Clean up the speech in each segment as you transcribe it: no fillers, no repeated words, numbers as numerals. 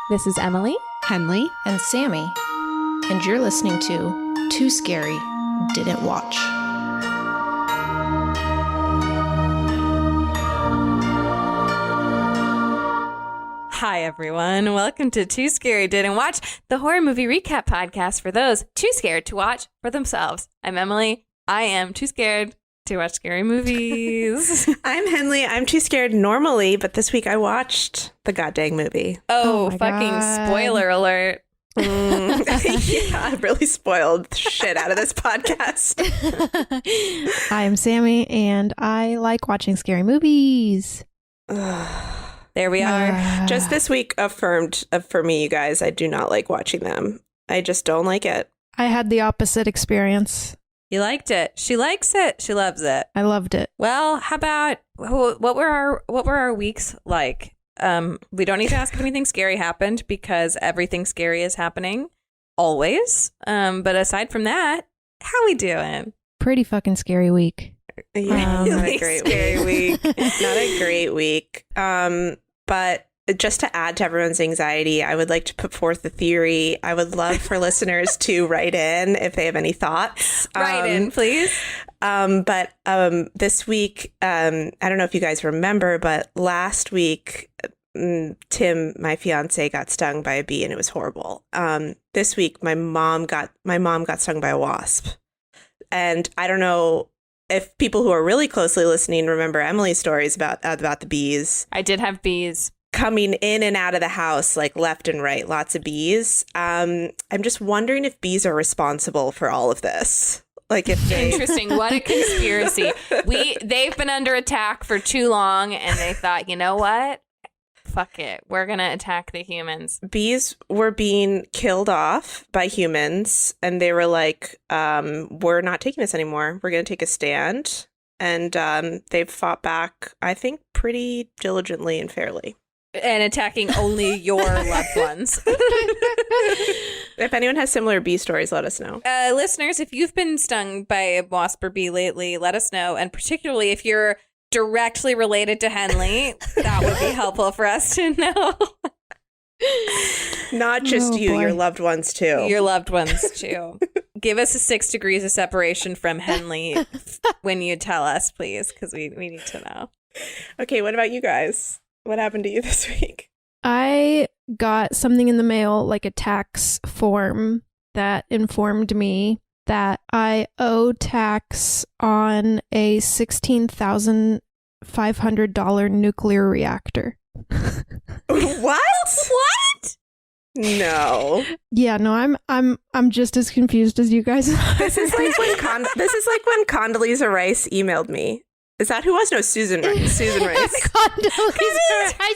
This is Emily, Henley, and Sammy, and you're listening to Too Scary Didn't Watch. Hi, everyone. Welcome to Too Scary Didn't Watch, the horror movie recap podcast for those too scared to watch for themselves. I'm Emily. I am too scared to watch scary movies. I'm Henley. I'm too scared normally, but this week I watched the goddamn movie. Oh fucking God. Spoiler alert. Yeah, I really spoiled the shit out of this podcast. I'm Sammy, and I like watching scary movies. There we are. Just this week affirmed for me, you guys, I do not like watching them. I just don't like it. I had the opposite experience. You liked it. She likes it. She loves it. I loved it. Well, how about what were our weeks like? We don't need to ask if anything scary happened because everything scary is happening always. But aside from that, how we doing? Pretty fucking scary week. Yeah, not a great week. Not a great week. But just to add to everyone's anxiety, I would like to put forth a theory. I would love for listeners to write in if they have any thoughts. Write in, please. But this week, I don't know if you guys remember, but last week, Tim, my fiance, got stung by a bee and it was horrible. This week, my mom got stung by a wasp. And I don't know if people who are really closely listening remember Emily's stories about the bees. I did have bees coming in and out of the house, like left and right, lots of bees. I'm just wondering if bees are responsible for all of this. Like if they... Interesting. What a conspiracy. They've been under attack for too long and they thought, you know what? Fuck it. We're going to attack the humans. Bees were being killed off by humans and they were like, we're not taking this anymore. We're going to take a stand. And they've fought back, I think, pretty diligently and fairly. And attacking only your loved ones. If anyone has similar bee stories, let us know. Listeners, if you've been stung by a wasp or bee lately, let us know. And particularly if you're directly related to Henley, that would be helpful for us to know. Not just you, your loved ones too. Your loved ones too. Give us a 6 degrees of separation from Henley when you tell us, please, because we need to know. Okay, what about you guys? What happened to you this week? I got something in the mail, like a tax form that informed me that I owe tax on a $16,500 nuclear reactor. What? What? No. Yeah, no, I'm just as confused as you guys are. This is like when Condoleezza Rice emailed me. Is that who was? No, Susan Rice. Susan Rice. Condoleezza Rice.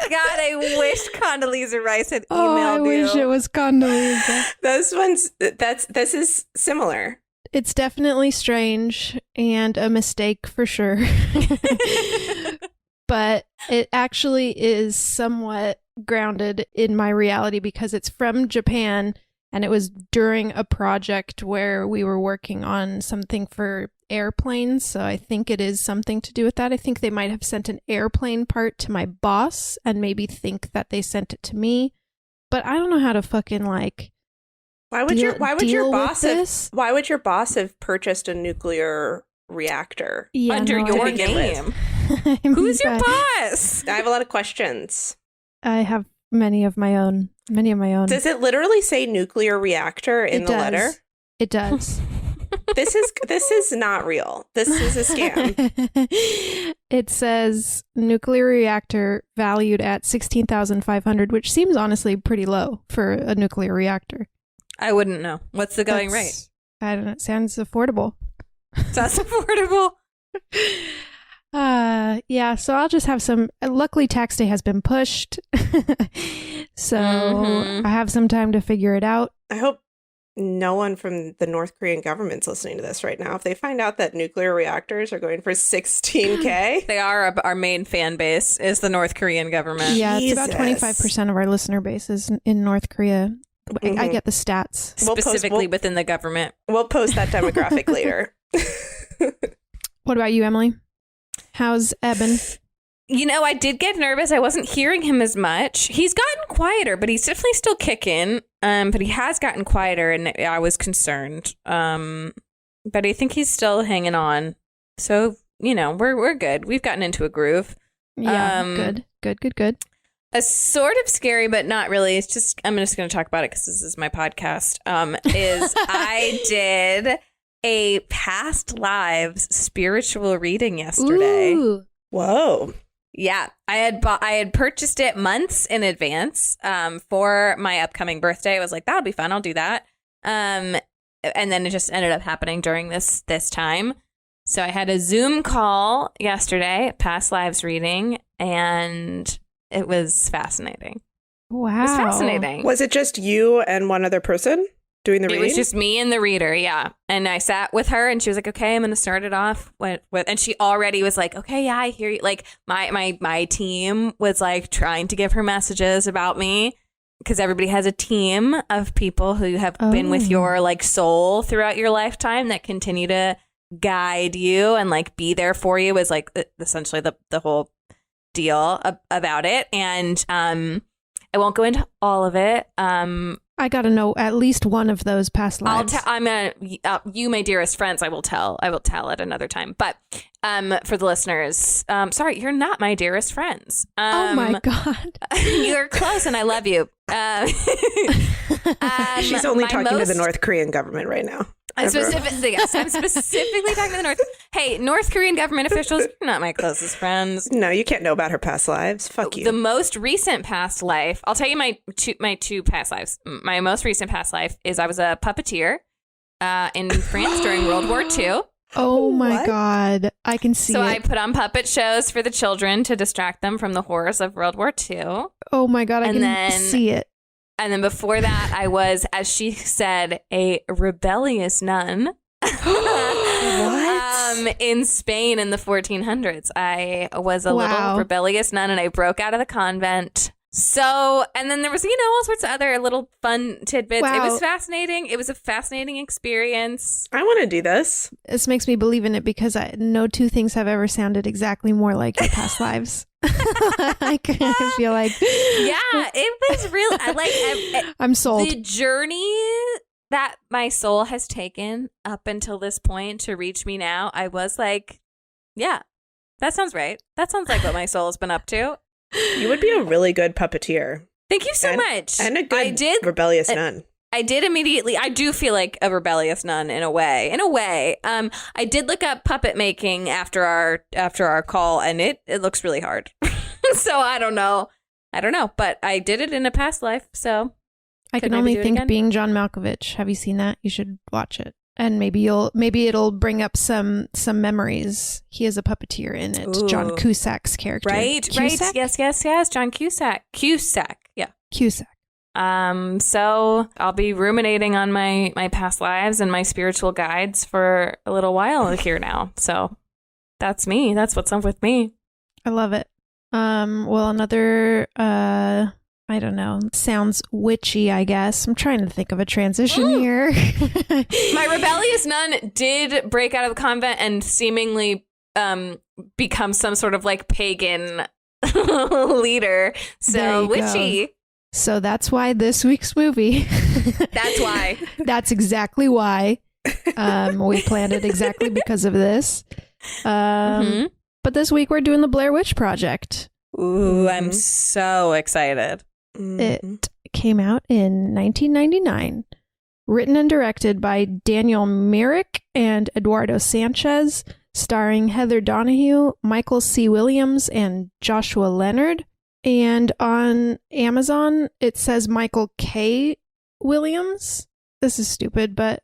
God, I wish Condoleezza Rice had emailed I wish it was Condoleezza. Those ones, this is similar. It's definitely strange and a mistake for sure. But it actually is somewhat grounded in my reality because it's from Japan and it was during a project where we were working on something for airplanes. So I think it is something to do with that. I think they might have sent an airplane part to my boss and maybe think that they sent it to me. But I don't know how to fucking like... Why would your boss have purchased a nuclear reactor under your name? Who's your boss? I have a lot of questions. I have many of my own. Does it literally say nuclear reactor in the letter? It does. This is not real. This is a scam. It says nuclear reactor valued at $16,500, which seems honestly pretty low for a nuclear reactor. I wouldn't know. What's the going rate? I don't know. It sounds affordable. Sounds affordable. Yeah, so I'll just have some. Luckily, tax day has been pushed. So I have some time to figure it out. I hope no one from the North Korean government's listening to this right now. If they find out that nuclear reactors are going for $16K. They are our main fan base is the North Korean government. Yeah, it's about 25% of our listener base is in North Korea. Mm-hmm. I get the stats. Specifically within the government. We'll post that demographic later. What about you, Emily? How's Eben? I did get nervous. I wasn't hearing him as much. He's gotten quieter, but he's definitely still kicking. But he has gotten quieter, and I was concerned. But I think he's still hanging on. So, we're good. We've gotten into a groove. Yeah, good. A sort of scary, but not really. It's just, I'm just going to talk about it because this is my podcast. Is I did a past lives spiritual reading yesterday. Ooh. Whoa. Yeah, I had purchased it months in advance for my upcoming birthday. I was like, that'll be fun. I'll do that. And then it just ended up happening during this time. So I had a Zoom call yesterday, past lives reading, and it was fascinating. Wow. It was fascinating. Was it just you and one other person doing the reading? It was just me and the reader, yeah. And I sat with her, and she was like, okay, I'm going to start it off with, and she already was like, okay, yeah, I hear you. Like, my team was, like, trying to give her messages about me, because everybody has a team of people who have been with your, like, soul throughout your lifetime that continue to guide you and, like, be there for you, is, like, essentially the whole deal about it. And I won't go into all of it. I got to know at least one of those past lives. You, my dearest friends, I will tell at another time. But for the listeners, sorry, you're not my dearest friends. Oh my God. You're close and I love you. She's only talking to the North Korean government right now. I'm specifically talking to the North Korean government officials. You're not my closest friends. No, you can't know about her past lives. Fuck you. The most recent past life, I'll tell you my two past lives. My most recent past life is I was a puppeteer in France during World War II. Oh my God. I can see So it. I put on puppet shows for the children to distract them from the horrors of World War II. Oh my God. I can see it. And then before that, I was, as she said, a rebellious nun. What? In Spain in the 1400s. I was a little rebellious nun, and I broke out of the convent. So, and then there was, all sorts of other little fun tidbits. Wow. It was fascinating. It was a fascinating experience. I want to do this. This makes me believe in it because no two things have ever sounded exactly more like your past lives. I feel like, Yeah, it was real. I'm sold. The journey that my soul has taken up until this point to reach me now, I was like, yeah, that sounds right. That sounds like what my soul has been up to. You would be a really good puppeteer. Thank you so much. And a good rebellious nun. I did immediately. I do feel like a rebellious nun in a way. I did look up puppet making after our call, and it looks really hard. So I don't know, but I did it in a past life. So I can only think being John Malkovich. Have you seen that? You should watch it. And maybe it'll bring up some memories. He is a puppeteer in it. Ooh. John Cusack's character. Right. Yes. John Cusack. Yeah. Cusack. So I'll be ruminating on my past lives and my spiritual guides for a little while here now. So that's me. That's what's up with me. I love it. Well, another, I don't know, sounds witchy, I guess. I'm trying to think of a transition here. My rebellious nun did break out of the convent and seemingly become some sort of like pagan leader. So witchy. Go. So that's why this week's movie. That's why. That's exactly why. We planned it exactly because of this. But this week we're doing the Blair Witch Project. Ooh, I'm so excited. It came out in 1999. Written and directed by Daniel Myrick and Eduardo Sanchez, starring Heather Donahue, Michael C. Williams, and Joshua Leonard. And on Amazon, it says Michael K. Williams. This is stupid, but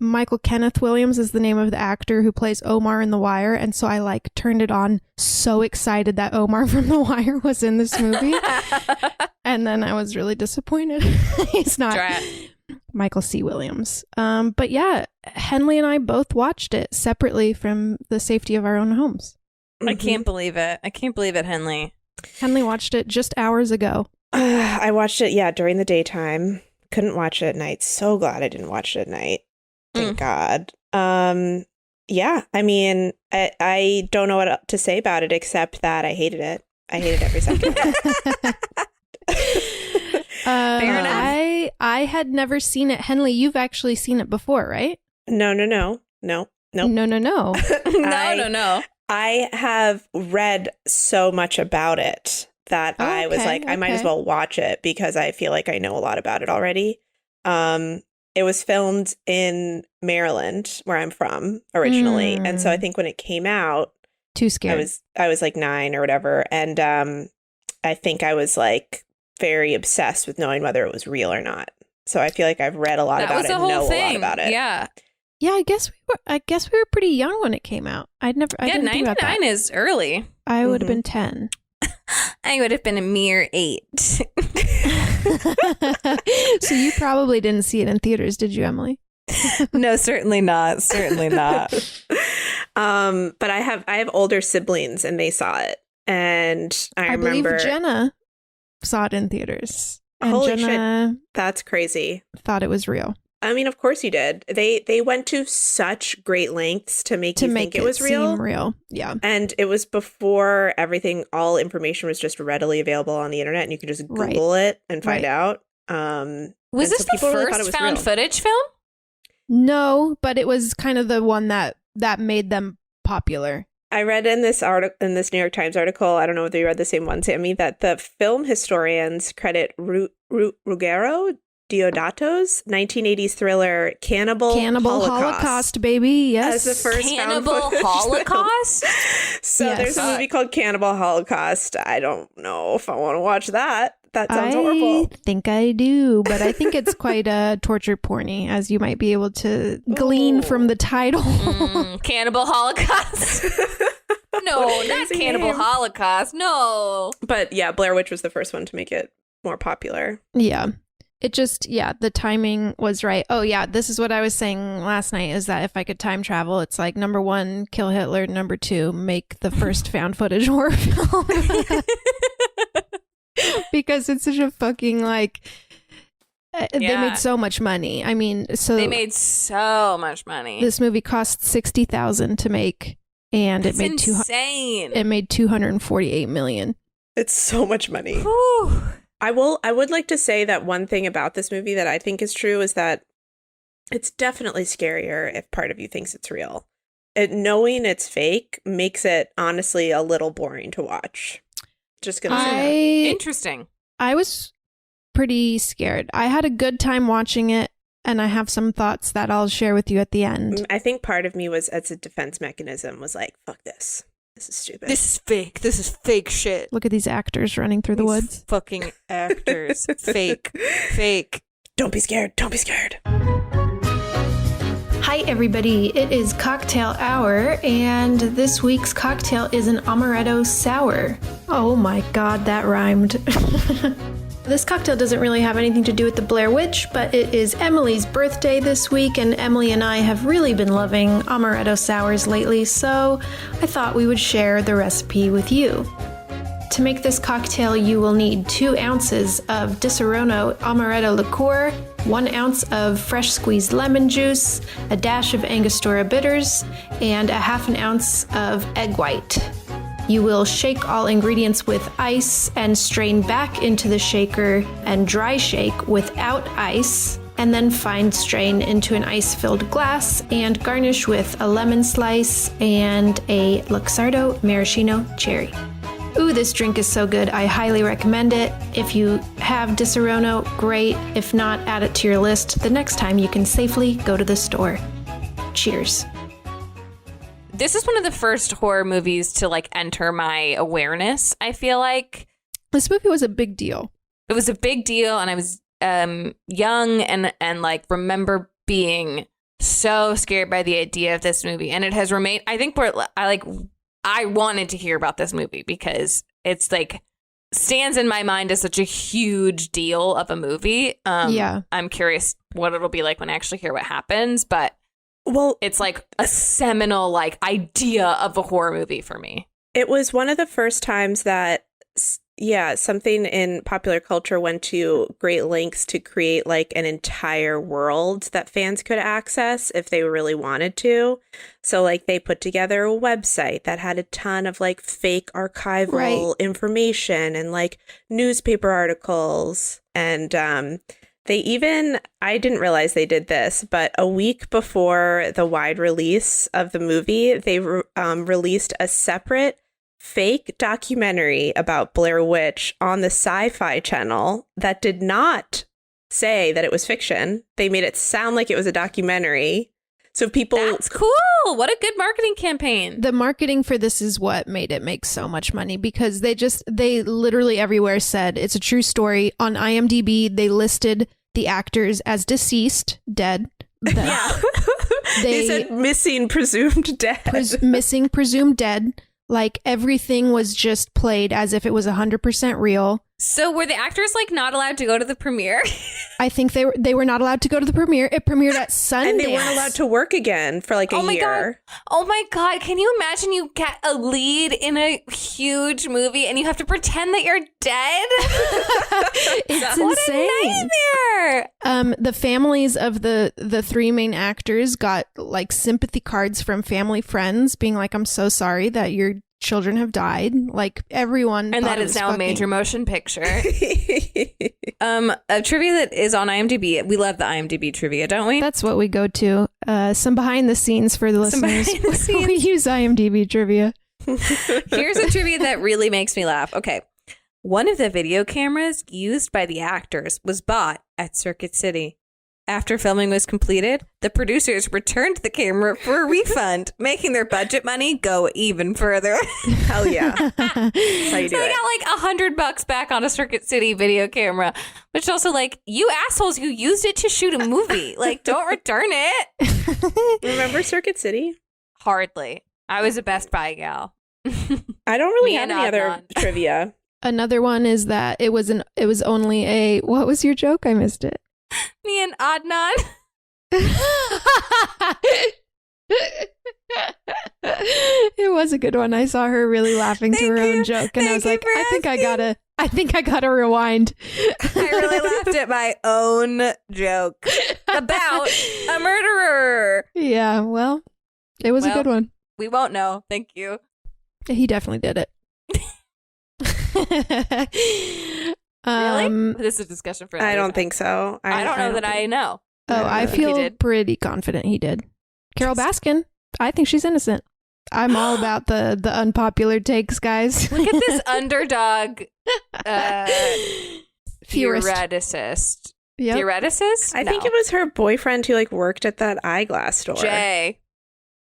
Michael Kenneth Williams is the name of the actor who plays Omar in The Wire. And so I turned it on, so excited that Omar from The Wire was in this movie. And then I was really disappointed. He's not Michael C. Williams. But yeah, Henley and I both watched it separately from the safety of our own homes. I can't believe it. Henley. Henley watched it just hours ago. I watched it, during the daytime. Couldn't watch it at night. So glad I didn't watch it at night. Thank God. Yeah, I mean, I don't know what to say about it except that I hated it. I hated every second of it. Fair enough. I had never seen it. Henley, you've actually seen it before, right? No. No. No. I have read so much about it that I was like, I might as well watch it because I feel like I know a lot about it already. It was filmed in Maryland, where I'm from originally. And so I think when it came out, Too Scared. I was like 9 or whatever. And I think I was like very obsessed with knowing whether it was real or not. So I feel like I've read a lot about it and know a lot about it. Yeah. Yeah, I guess we were pretty young when it came out. I didn't think about that. 99 is early. I would have been 10. I would have been a mere 8. So you probably didn't see it in theaters, did you, Emily? No, certainly not. Certainly not. But I have older siblings and they saw it. And I remember believe Jenna saw it in theaters. And holy Jenna shit, that's crazy. thought it was real. I mean, of course you did. They went to such great lengths to make you think it was real. Seem real. Yeah. And it was before all information was just readily available on the internet and you could just Google it and find out. Was this the first found footage film? No, but it was kind of the one that made them popular. I read in this New York Times article, I don't know whether you read the same one, Sammy, that the film historians credit Ruggero Deodato's 1980s thriller Cannibal Holocaust, baby. Yes. As the first Cannibal Holocaust? So yes. There's a movie called Cannibal Holocaust. I don't know if I want to watch that. That sounds horrible. I think I do, but I think it's quite torture porny, as you might be able to glean from the title. Cannibal Holocaust? No, not Cannibal Holocaust. No. But yeah, Blair Witch was the first one to make it more popular. Yeah. It just, the timing was right. Oh, yeah, this is what I was saying last night, is that if I could time travel, it's like, number 1, kill Hitler. Number 2, make the first found footage horror film. Because it's such a fucking, like, they made so much money. I mean, they made so much money. This movie cost $60,000 to make, and it made insane. It made $248 million. It's so much money. Whew. I would like to say that one thing about this movie that I think is true is that it's definitely scarier if part of you thinks it's real. Knowing it's fake makes it honestly a little boring to watch. Just gonna say that. Interesting. I was pretty scared. I had a good time watching it, and I have some thoughts that I'll share with you at the end. I think part of me was, as a defense mechanism, was like, fuck this. This is stupid. This is fake. This is fake shit. Look at these actors running through the woods. Fucking actors. Fake. Don't be scared. Don't be scared. Hi, everybody. It is cocktail hour, and this week's cocktail is an amaretto sour. Oh my god, that rhymed. This cocktail doesn't really have anything to do with the Blair Witch, but it is Emily's birthday this week, and Emily and I have really been loving amaretto sours lately, so I thought we would share the recipe with you. To make this cocktail, you will need 2 ounces of Disaronno amaretto liqueur, 1 ounce of fresh squeezed lemon juice, a dash of Angostura bitters, and a half an ounce of egg white. You will shake all ingredients with ice and strain back into the shaker and dry shake without ice, and then fine strain into an ice-filled glass and garnish with a lemon slice and a Luxardo maraschino cherry. Ooh, this drink is so good. I highly recommend it. If you have Disaronno, great. If not, add it to your list the next time you can safely go to the store. Cheers. This is one of the first horror movies to like enter my awareness, I feel like. This movie was a big deal. It was a big deal, and I was young and like remember being so scared by the idea of this movie. And it has remained, I think I wanted to hear about this movie because it's like stands in my mind as such a huge deal of a movie. I'm curious what it'll be like when I actually hear what happens, but it's like a seminal like idea of a horror movie for me. It was one of the first times that something in popular culture went to great lengths to create like an entire world that fans could access if they really wanted to. So like they put together a website that had a ton of like fake archival information and like newspaper articles. And they even, I didn't realize they did this, but a week before the wide release of the movie, they released a separate fake documentary about Blair Witch on the Sci-Fi Channel that did not say that it was fiction. They made it sound like it was a documentary. So people... That's cool. What a good marketing campaign. The marketing for this is what made it make so much money, because they literally everywhere said it's a true story. On IMDb, they listed the actors as deceased, dead. Yeah. They said missing, presumed dead. Missing, presumed dead. Like everything was just played as if it was 100% real. So were the actors like not allowed to go to the premiere? I think they were not allowed to go to the premiere. It premiered at Sundance. And they weren't allowed to work again for like a year. Oh my God. Can you imagine you get a lead in a huge movie and you have to pretend that you're dead? It's what insane. A nightmare. The families of the three main actors got like sympathy cards from family friends being like, I'm so sorry that your children have died. Like everyone. And that is now a major motion picture. A trivia that is on IMDb. We love the IMDb trivia, don't we? That's what we go to. Some behind the scenes for the listeners. We use IMDb trivia. Here's a trivia that really makes me laugh. Okay. One of the video cameras used by the actors was bought at Circuit City. After filming was completed, the producers returned the camera for a refund, making their budget money go even further. Hell yeah. That's how you do So they it. got like $100 back on a Circuit City video camera, which is also like, you assholes, you used it to shoot a movie. Like, don't return it. Remember Circuit City? Hardly. I was a Best Buy gal. I don't really Me have and any other Adnan. trivia. Another one is that it was only a, what was your joke? I missed it. Me and Adnan. It was a good one. I saw her really laughing to Thank her you. own joke, and I was Thank like, you for I think I gotta rewind. I really laughed at my own joke about a murderer. Yeah, well, it was a good one. We won't know. Thank you. He definitely did it. Really? This is a discussion for I another don't time. think so. I don't know that I know. Oh, I think he feel did. pretty confident he did. Carol Baskin, I think she's innocent. I'm all about the unpopular takes, guys. Look at this underdog Theorist. theoreticist. Yep. Theoreticist? I think it was her boyfriend who like worked at that eyeglass store. Jay.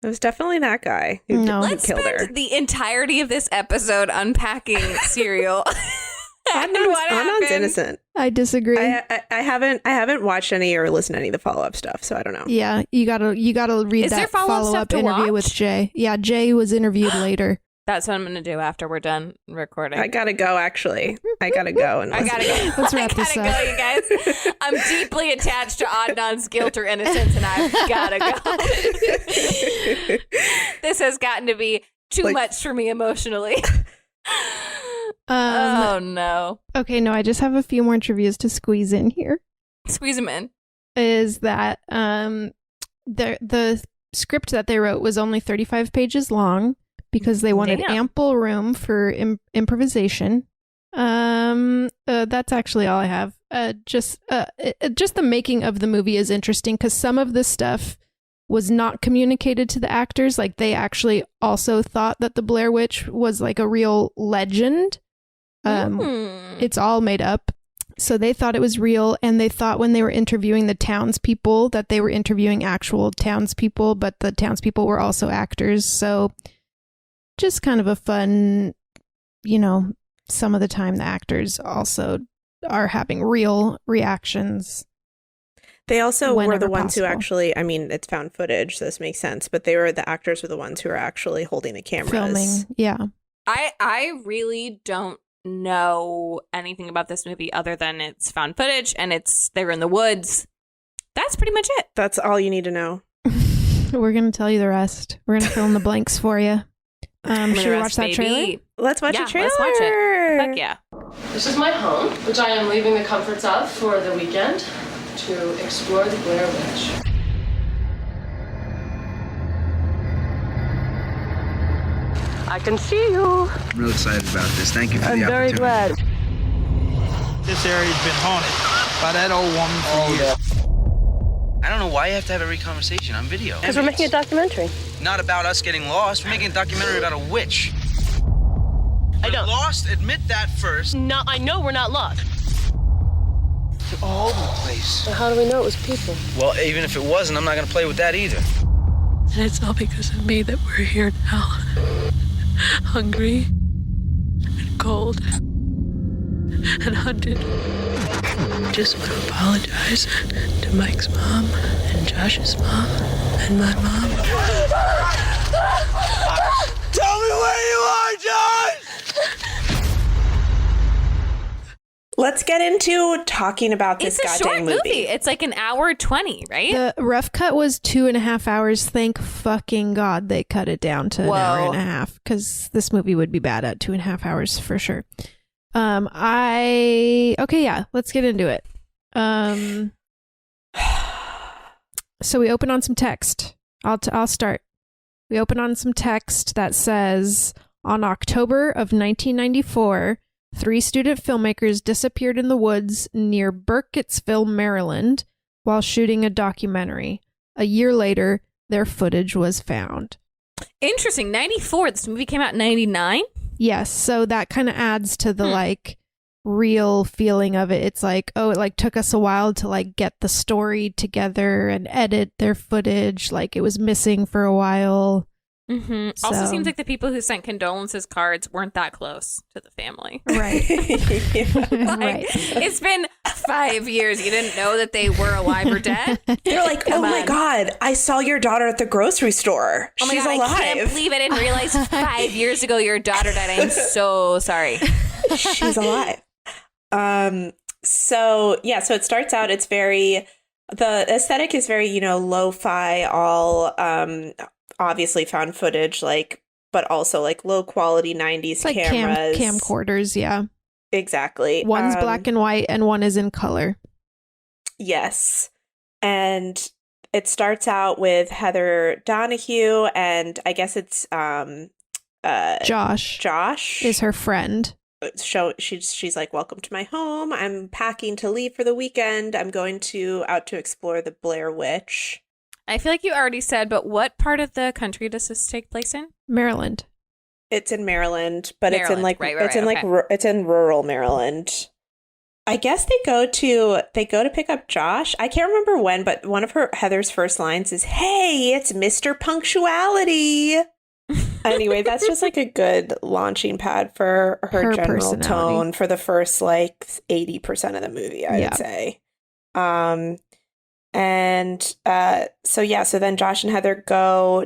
It was definitely that guy who, No. who Let's killed spend her. the entirety of this episode unpacking cereal. And what Adnan's happened. innocent. I disagree. I haven't watched any or listened to any of the follow-up stuff, so I don't know. Yeah, you gotta read Is there that follow-up stuff follow-up to interview with watch? Jay. Yeah, Jay was interviewed later. That's what I'm going to do after we're done recording. I gotta go, actually. I gotta go. And I gotta go. Let's wrap I this gotta up. go, you guys. I'm deeply attached to Adnan's guilt or innocence, and I've gotta go. This has gotten to be too much for me emotionally. Oh no! Okay, no, I just have a few more trivias to squeeze in here. Squeeze them in. Is that the script that they wrote was only 35 pages long because they wanted Damn. ample room for improvisation. That's actually all I have. Just the making of the movie is interesting because some of the stuff was not communicated to the actors. Like they actually also thought that the Blair Witch was like a real legend. It's all made up. So they thought it was real, and they thought when they were interviewing the townspeople that they were interviewing actual townspeople, but the townspeople were also actors. So just kind of a fun, some of the time the actors also are having real reactions. They also were whenever the ones who possible. actually, I mean, it's found footage, so this makes sense, but the actors were the ones who were actually holding the cameras. Filming, yeah. I really don't know anything about this movie other than it's found footage and they were in the woods. That's pretty much it. That's all you need to know. We're going to tell you the rest. We're going to fill in the blanks for you. Should we watch that trailer? Let's watch Yeah, a trailer. let's watch it. Heck yeah. This is my home, which I am leaving the comforts of for the weekend to explore the Blair Witch. I can see you. I'm real excited about this. Thank you for the opportunity. I'm very glad. This area's been haunted by that old woman for years. I don't know why you have to have every conversation on video. Because we're making a documentary. Not about us getting lost. We're making a documentary about a witch. I know. Lost? Admit that first. No, I know we're not lost. You're all over the place. So how do we know it was people? Well, even if it wasn't, I'm not going to play with that either. And it's all because of me that we're here now. Hungry and cold and hunted. Just want to apologize to Mike's mom and Josh's mom and my mom. Tell me where you are, Josh! Let's get into talking about this It's a goddamn short movie. It's like an hour 20, right? The rough cut was 2.5 hours. Thank fucking God they cut it down to an hour and a half, because this movie would be bad at 2.5 hours for sure. Let's get into it. So we open on some text. I'll start. We open on some text that says, on October of 1994, 3 student filmmakers disappeared in the woods near Burkittsville, Maryland, while shooting a documentary. A year later, their footage was found. Interesting. 94. This movie came out in 99? Yes, so that kind of adds to the like real feeling of it. It's like, oh, it like took us a while to like get the story together and edit their footage. Like it was missing for a while. Mm-hmm. So. Also seems like the people who sent condolences cards weren't that close to the family. Right. Right. It's been 5 years. You didn't know that they were alive or dead? They're like, oh my God, I saw your daughter at the grocery store. Oh my She's God, alive. I can't believe I didn't realize 5 years ago your daughter died. I am so sorry. She's alive. So it starts out, it's very, the aesthetic is very, lo-fi, all obviously found footage, like, but also like low quality 90s It's like cameras. camcorders, yeah. Exactly. One's black and white and one is in color. Yes. And it starts out with Heather Donahue, and I guess it's Josh is her friend. She's like, welcome to my home. I'm packing to leave for the weekend. I'm going out to explore the Blair Witch. I feel like you already said, but what part of the country does this take place in? Maryland. It's in Maryland, but it's in like right, it's in rural Maryland. I guess they go to pick up Josh. I can't remember when, but one of Heather's first lines is, "Hey, it's Mr. Punctuality." Anyway, that's just like a good launching pad for her general tone for the first like 80% of the movie, I would say. So then Josh and Heather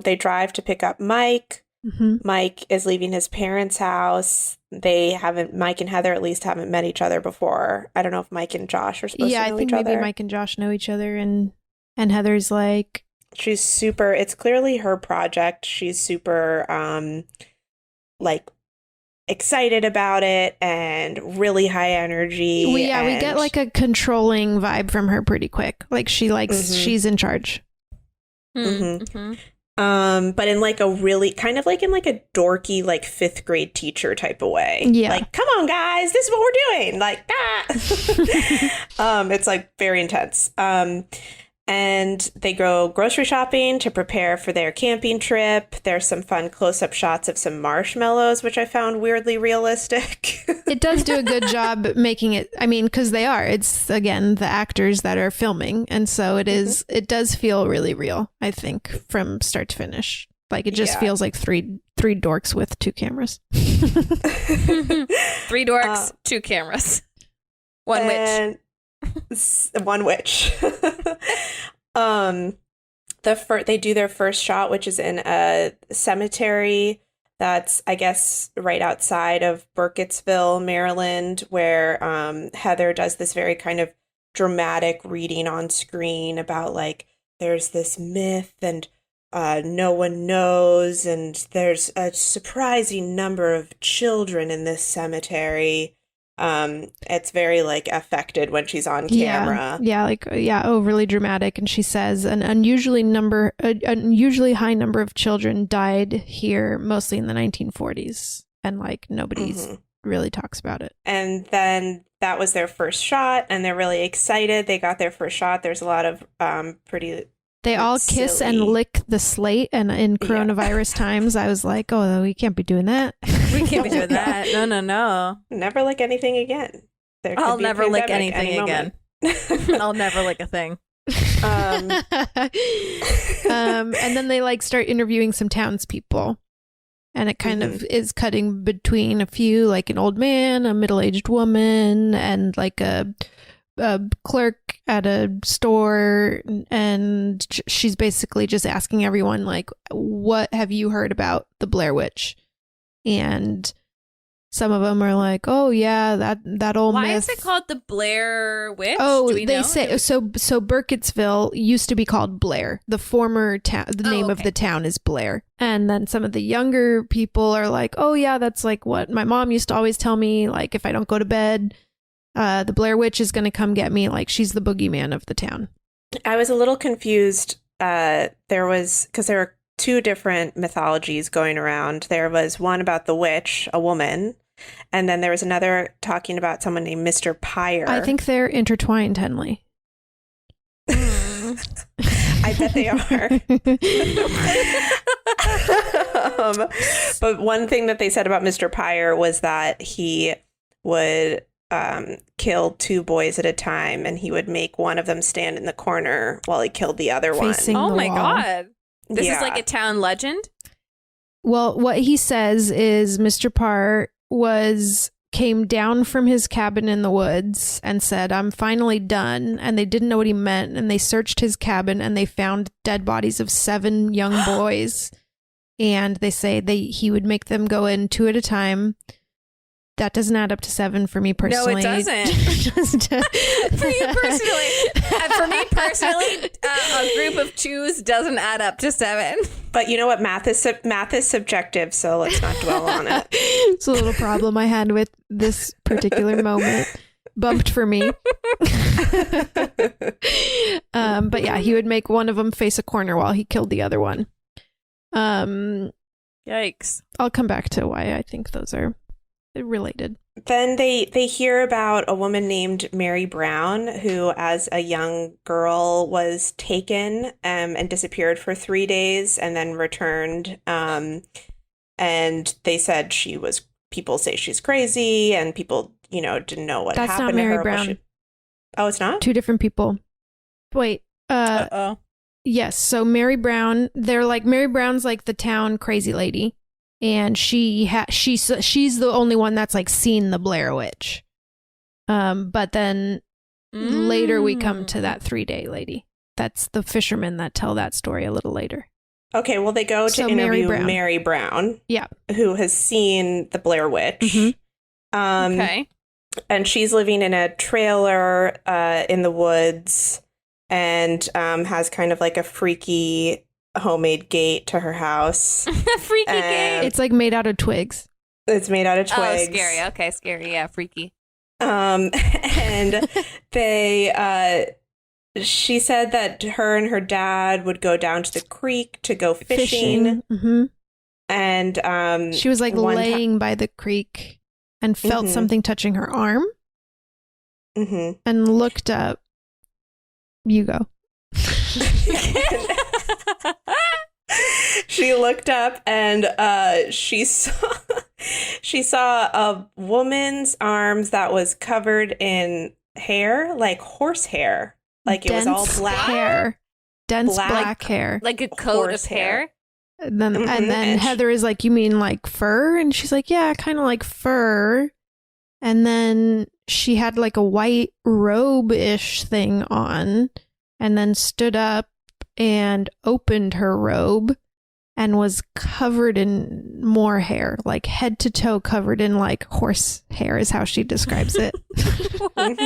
they drive to pick up Mike. Mm-hmm. Mike is leaving his parents' house. Mike and Heather at least haven't met each other before. I don't know if Mike and Josh are supposed to know each other. Yeah, I think maybe Mike and Josh know each other, and Heather's like... She's super, it's clearly her project. She's super, like, excited about it and really high energy. We get like a controlling vibe from her pretty quick. Like she likes, she's in charge. Mm-hmm. But in like a really kind of like in like a dorky like 5th grade teacher type of way. Yeah. Like, come on guys, this is what we're doing. Like that. It's like very intense. And they go grocery shopping to prepare for their camping trip. There's some fun close-up shots of some marshmallows, which I found weirdly realistic. It does do a good job making it, I mean, because it's, again, the actors that are filming. And so it is, it does feel really real, I think, from start to finish. Like, it just feels like three dorks with 2 cameras. 3 dorks, 2 cameras. One witch. One witch. They do their first shot, which is in a cemetery that's, I guess, right outside of Burkittsville, Maryland, where Heather does this very kind of dramatic reading on screen about like there's this myth and no one knows, and there's a surprising number of children in this cemetery. It's very like affected when she's on camera. Overly dramatic. And she says an unusually high number of children died here, mostly in the 1940s, and like nobody's really talks about it. And then that was their first shot, and they're really excited. They got their first shot. There's a lot of pretty. They all kiss and lick the slate, and in coronavirus times, I was like, "Oh, we can't be doing that. We can't be doing that. No. Never lick anything again. I'll never lick anything again. I'll never lick a thing." And then they like start interviewing some townspeople, and it kind of is cutting between a few, like an old man, a middle-aged woman, and like a clerk at a store, and she's basically just asking everyone like, what have you heard about the Blair Witch? And some of them are like, oh yeah, that old myth. Why is it called the Blair Witch? Oh, they say so Burkittsville used to be called Blair. The former town, the name of the town is Blair. And then some of the younger people are like, oh yeah, that's like what my mom used to always tell me, like if I don't go to bed, the Blair Witch is going to come get me. Like she's the boogeyman of the town. I was a little confused. Because there were two different mythologies going around. There was one about the witch, a woman, and then there was another talking about someone named Mr. Pyre. I think they're intertwined, Henley. I bet they are. But one thing that they said about Mr. Pyre was that he would kill two boys at a time, and he would make one of them stand in the corner while he killed the other Facing one. the Oh my wall. God. This is like a town legend? Well, what he says is Mr. Parr came down from his cabin in the woods and said, I'm finally done. And they didn't know what he meant. And they searched his cabin and they found dead bodies of 7 young boys. And they say he would make them go in 2 at a time. That doesn't add up to 7 for me personally. No, it doesn't. For you personally. For me personally, a group of 2s doesn't add up to 7. But you know what? Math is subjective, so let's not dwell on it. It's a little problem I had with this particular moment. Bumped for me. But yeah, he would make one of them face a corner while he killed the other one. Yikes. I'll come back to why I think those are related. Then they hear about a woman named Mary Brown, who as a young girl was taken and disappeared for 3 days and then returned. And they said people say she's crazy, and people, didn't know what That's happened not to Mary her. Brown. Oh, it's not? 2 different people. Wait. Uh-oh. Yes. So Mary Brown, Mary Brown's like the town crazy lady. And she's the only one that's like seen the Blair Witch. But then later we come to that 3-day lady. That's the fishermen that tell that story a little later. Okay, well, they go to interview Mary Brown. Yeah. Who has seen the Blair Witch. Mm-hmm. Okay. And she's living in a trailer in the woods, and has kind of like a freaky homemade gate to her house. Freaky gate. It's like made out of twigs. It's made out of twigs. Oh, scary. Okay, scary. Yeah, freaky. And she said that her and her dad would go down to the creek to go fishing. Mm-hmm. And she was like laying by the creek and felt something touching her arm. Mm-hmm. And looked up. You go. She looked up and she saw a woman's arms that was covered in hair, like horse hair. Like it was all black hair. Dense black hair. Like a coat of hair? And then Heather is like, you mean like fur? And she's like, yeah, kind of like fur. And then she had like a white robe-ish thing on, and then stood up and opened her robe and was covered in more hair, like head to toe covered in like horse hair is how she describes it. What?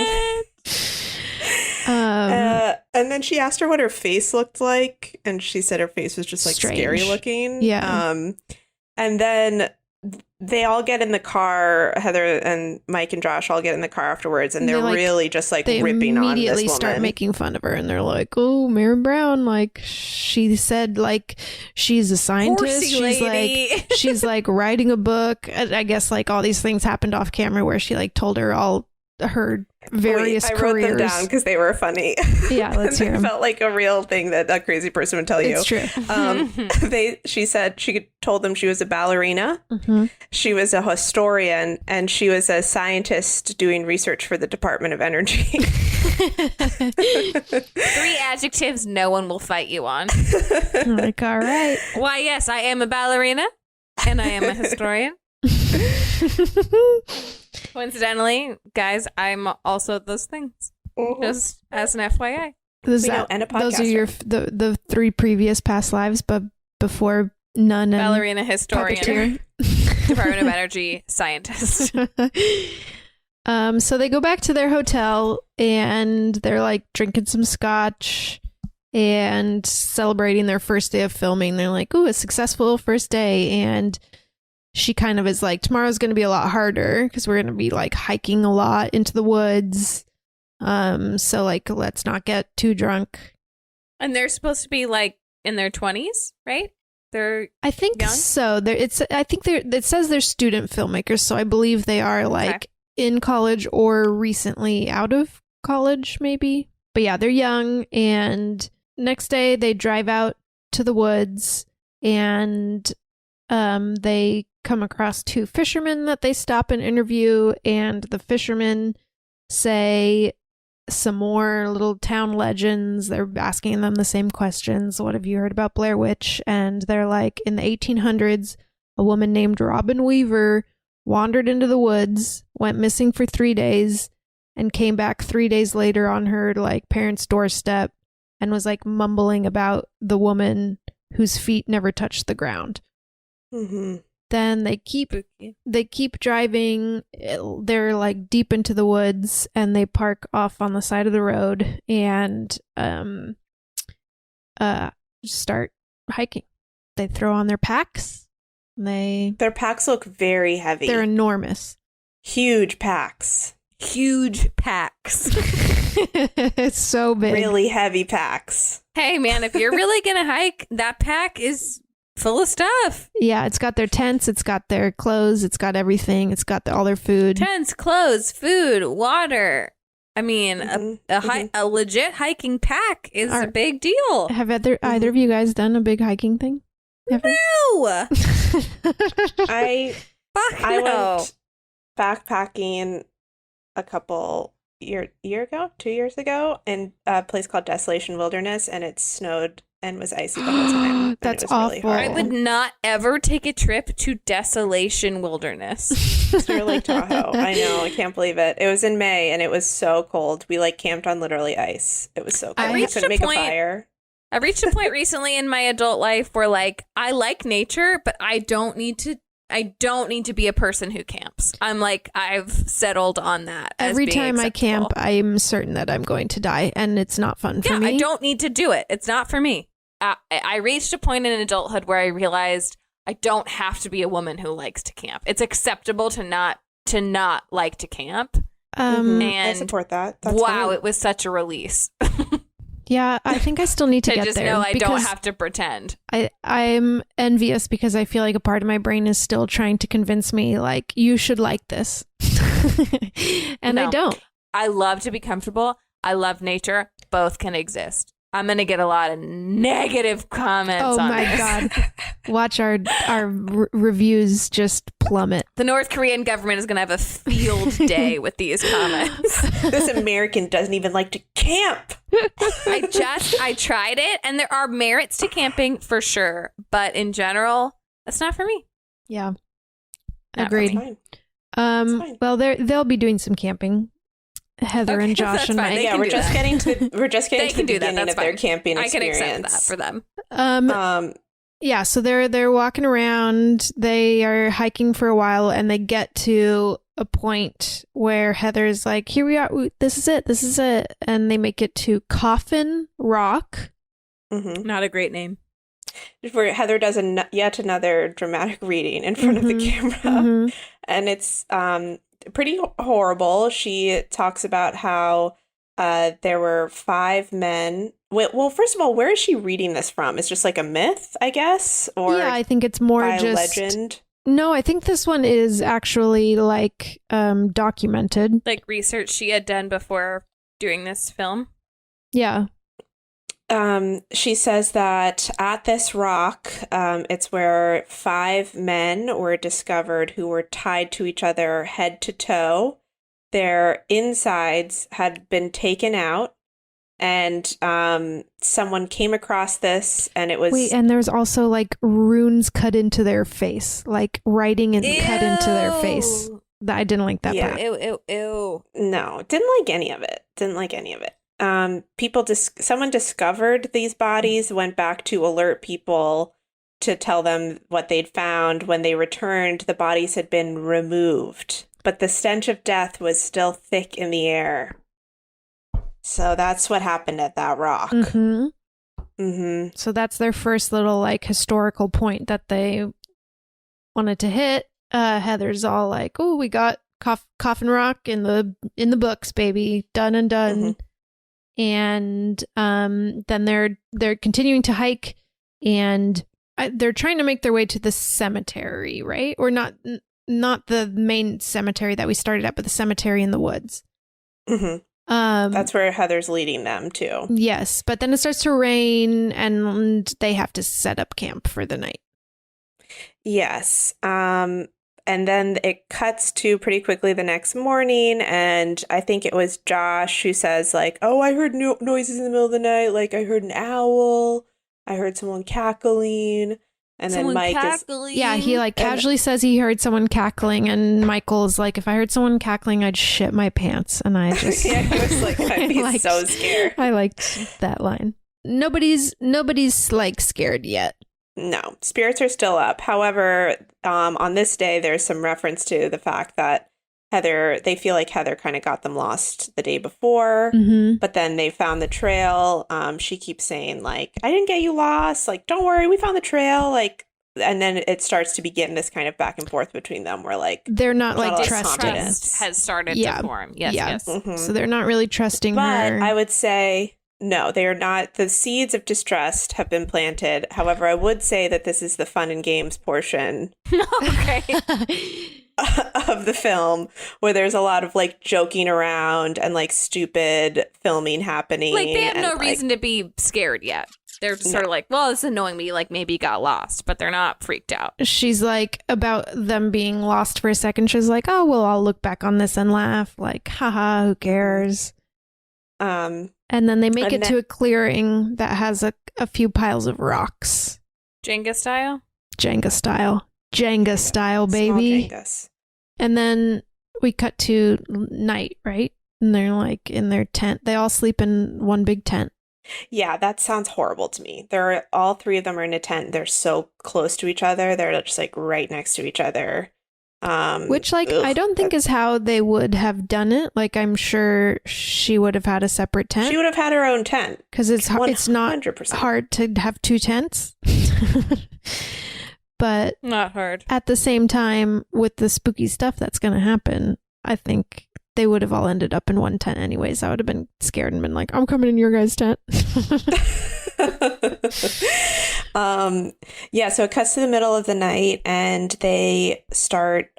And then she asked her what her face looked like, and she said her face was just like Strange. scary looking. Yeah. And then they all get in the car. Heather and Mike and Josh all get in the car afterwards, and they're really just like they ripping on this immediately woman. start making fun of her, and they're like, "Oh, Mary Brown, like she said, like she's a scientist. She's like writing a book. I guess like all these things happened off camera where she like told her all her various I careers. wrote them down because they were funny. Yeah, let's hear them. It felt like a real thing that a crazy person would tell you. It's true. She said she told them she was a ballerina, Mm-hmm. she was a historian, and she was a scientist doing research for the Department of Energy. 3 adjectives no one will fight you on. I'm like, all right. Why, yes, I am a ballerina and I am a historian. Coincidentally, guys, I'm also those things. Just as an FYI. And a those are podcaster. your the 3 previous past lives, but before nun and Ballerina, historian, puppeteer. Department of Energy, scientist. So they go back to their hotel and they're like drinking some scotch and celebrating their first day of filming. They're like, ooh, a successful first day. And she kind of is like, tomorrow's going to be a lot harder because we're going to be like hiking a lot into the woods. So like, let's not get too drunk. And they're supposed to be like in their 20s, right? I think young? so. It says they're student filmmakers, so I believe they are like in college or recently out of college, maybe. But yeah, they're young. And next day they drive out to the woods and they come across 2 fishermen that they stop and interview, and the fishermen say some more little town legends. They're asking them the same questions. What have you heard about Blair Witch? And they're like, in the 1800s, a woman named Robin Weaver wandered into the woods, went missing for 3 days, and came back 3 days later on her like parents' doorstep and was like mumbling about the woman whose feet never touched the ground. Mm-hmm. Then they keep driving. They're like deep into the woods, and they park off on the side of the road and start hiking. They throw on their packs. Their packs look very heavy. They're enormous. Huge packs. Huge packs. It's so big. Really heavy packs. Hey, man, if you're really going to hike, that pack is full of stuff. Yeah, it's got their tents, it's got their clothes, it's got everything, it's got all their food. Tents, clothes, food, water. I mean, a legit hiking pack is a big deal. Have either of you guys done a big hiking thing? Ever? No. I went backpacking a couple 2 years ago in a place called Desolation Wilderness, and it snowed and was icy the whole time. That's it was really awful. hard. I would not ever take a trip to Desolation Wilderness. It's near Lake Tahoe. I know. I can't believe it. It was in May and it was so cold. We like camped on literally ice. It was so cold. We couldn't make a fire. I reached a point recently in my adult life where like I like nature, but I don't need to be a person who camps. I'm like, I've settled on that. Every time I camp, I'm certain that I'm going to die, and it's not fun for me. I don't need to do it. It's not for me. I reached a point in adulthood where I realized I don't have to be a woman who likes to camp. It's acceptable to not like to camp. And I support that. That's wow, fine. it was such a release. Yeah, I think I still need to get just there. know I don't have to pretend. I'm envious because I feel like a part of my brain is still trying to convince me, like, you should like this. And No. I don't. I love to be comfortable. I love nature. Both can exist. I'm going to get a lot of negative comments Oh on my this. God. Watch our reviews just plummet. The North Korean government is going to have a field day with these comments. This American doesn't even like to camp. I tried it, and there are merits to camping for sure. But in general, that's not for me. Yeah. Not for Agreed. Fine. Fine. Well, they'll be doing some camping. Heather Okay, and Josh that's and fine. Mike. They Yeah, can we're do just that. getting to the beginning That's of their fine. camping I can experience. accept that for them. Yeah, so they're walking around. They are hiking for a while, and they get to a point where Heather's like, "Here we are. This is it." And they make it to Coffin Rock. Mm-hmm. Not a great name. where Heather does yet another dramatic reading in front of the camera. And it's pretty horrible. She talks about how there were 5 men. Well, first of all, where is she reading this from? It's just like a myth, I guess? Or yeah, I think it's more by just legend? No, I think this one is actually like documented. Like research she had done before doing this film. Yeah. She says that at this rock, it's where 5 men were discovered who were tied to each other head to toe. Their insides had been taken out, and someone came across this, and it was... Wait, and there's also like runes cut into their face, like writing and cut into their face. I didn't like that part. Ew. No, didn't like any of it. Someone discovered these bodies, went back to alert people to tell them what they'd found. When they returned, the bodies had been removed, but the stench of death was still thick in the air. So that's what happened at that rock. So that's their first little like historical point that they wanted to hit. Heather's all like, "Oh, we got Coffin Rock in the books, baby, done and done." And then they're continuing to hike, and they're trying to make their way to the cemetery, right? Or not the main cemetery that we started at, but the cemetery in the woods. That's where Heather's leading them to. Yes, but then it starts to rain, and they have to set up camp for the night. Yes. And then it cuts to pretty quickly the next morning, and I think it was Josh who says, like, "Oh, I heard noises in the middle of the night. Like, I heard an owl. I heard someone cackling." And then Mike cackling. Yeah, he like casually says he heard someone cackling, and Michael's like, "If I heard someone cackling, I'd shit my pants." And I just... yeah, he was like, I'd be so scared. I liked that line. Nobody's like scared yet. No, spirits are still up. However, on this day, there's some reference to the fact that they feel like Heather kind of got them lost the day before, but then they found the trail. She keeps saying, like, "I didn't get you lost. Like, don't worry, we found the trail." Like, and then it starts to begin this kind of back and forth between them where, like, they're not like trusting. Has started to form. Yes. So they're not really trusting her. But I would say... No, they are not. The seeds of distrust have been planted. However, I would say that this is the fun and games portion of the film, where there's a lot of like joking around and like stupid filming happening. Like they have no reason to be scared yet. They're just sort of like, well, this is annoying me. Like maybe got lost, but they're not freaked out. She's like, about them being lost for a second, she's like, "Oh, well, I'll look back on this and laugh. Like, haha, who cares?" And then they make it to a clearing that has a few piles of rocks. Jenga style? Jenga style, baby. Small Jengas. And then we cut to night, right? And they're like in their tent. They all sleep in one big tent. Yeah, that sounds horrible to me. All 3 of them are in a tent. They're so close to each other. They're just like right next to each other. Which, like, I don't think is how they would have done it. Like, I'm sure she would have had a separate tent. She would have had her own tent. Because it's not hard to have 2 tents. But not hard. At the same time, with the spooky stuff that's going to happen, I think they would have all ended up in one tent anyways. I would have been scared and been like, "I'm coming in your guys' tent." Yeah, so it cuts to the middle of the night, and they start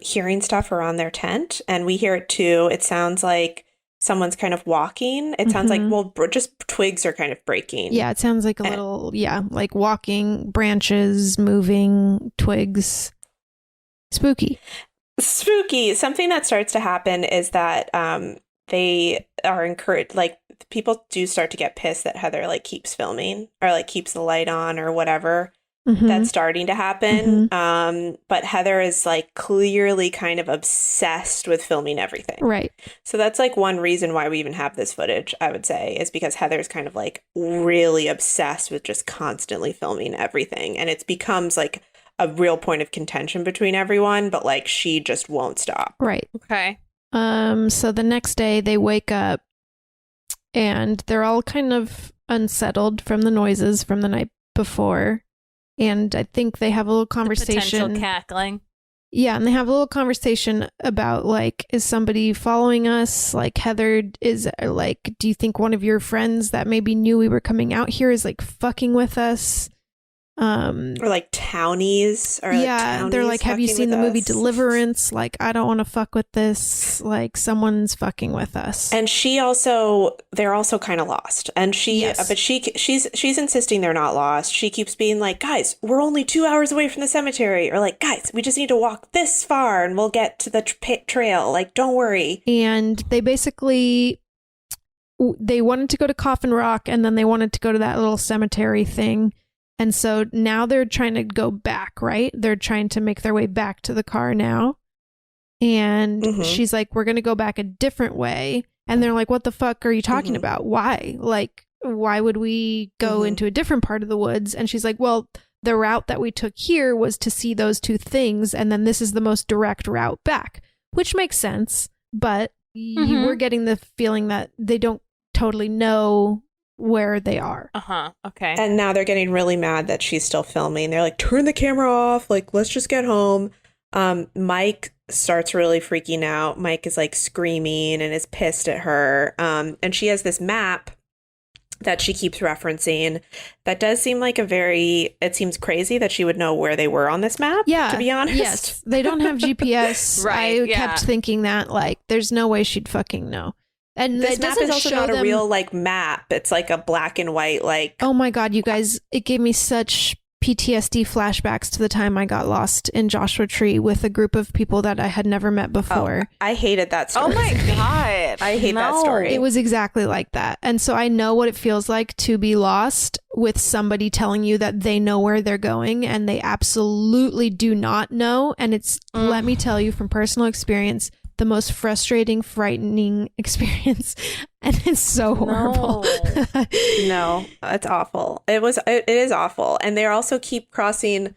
hearing stuff around their tent, and we hear it too. It sounds like someone's kind of walking. It sounds like, well, just twigs are kind of breaking. Yeah, it sounds like a little, like walking, branches moving, twigs. Spooky. Something that starts to happen is that they are encouraged, like, people do start to get pissed that Heather like keeps filming or like keeps the light on or whatever. That's starting to happen. But Heather is like clearly kind of obsessed with filming everything. Right. So that's like one reason why we even have this footage, I would say, is because Heather's kind of like really obsessed with just constantly filming everything. And it becomes like a real point of contention between everyone, but like she just won't stop. Right. Okay. So the next day they wake up and they're all kind of unsettled from the noises from the night before. And I think they have a little conversation. Potential cackling. Yeah, and they have a little conversation about, like, is somebody following us? Like, Heather is, like, do you think one of your friends that maybe knew we were coming out here is, like, fucking with us? Or, like, townies. Or, like, yeah, they're like, have you seen the movie Deliverance? Like, I don't want to fuck with this. Like, someone's fucking with us. And they're also kind of lost. And she's insisting they're not lost. She keeps being like, guys, we're only 2 hours away from the cemetery. Or like, guys, we just need to walk this far and we'll get to the trail. Like, don't worry. And they basically, they wanted to go to Coffin Rock and then they wanted to go to that little cemetery thing. And so now they're trying to go back, right? They're trying to make their way back to the car now. And she's like, we're going to go back a different way. And they're like, what the fuck are you talking about? Why? Like, why would we go into a different part of the woods? And she's like, well, the route that we took here was to see those two things. And then this is the most direct route back, which makes sense. But you were getting the feeling that they don't totally know where they are. Okay. And now they're getting really mad that she's still filming. They're like, turn the camera off. Like, let's just get home. Mike starts really freaking out. Mike is like screaming and is pissed at her. And she has this map that she keeps referencing that does seem like it seems crazy that she would know where they were on this map, to be honest. Yes, they don't have GPS. Right, I kept thinking that, like, there's no way she'd fucking know. And this it map doesn't is also show not them... a real, like, map. It's like a black and white, like... Oh my God, you guys, it gave me such PTSD flashbacks to the time I got lost in Joshua Tree with a group of people that I had never met before. Oh, I hated that story. Oh my God. I hate that story. It was exactly like that. And so I know what it feels like to be lost with somebody telling you that they know where they're going and they absolutely do not know. And it's, let me tell you from personal experience, the most frustrating, frightening experience. And it's so horrible. No, it's awful. It is awful. And they also keep crossing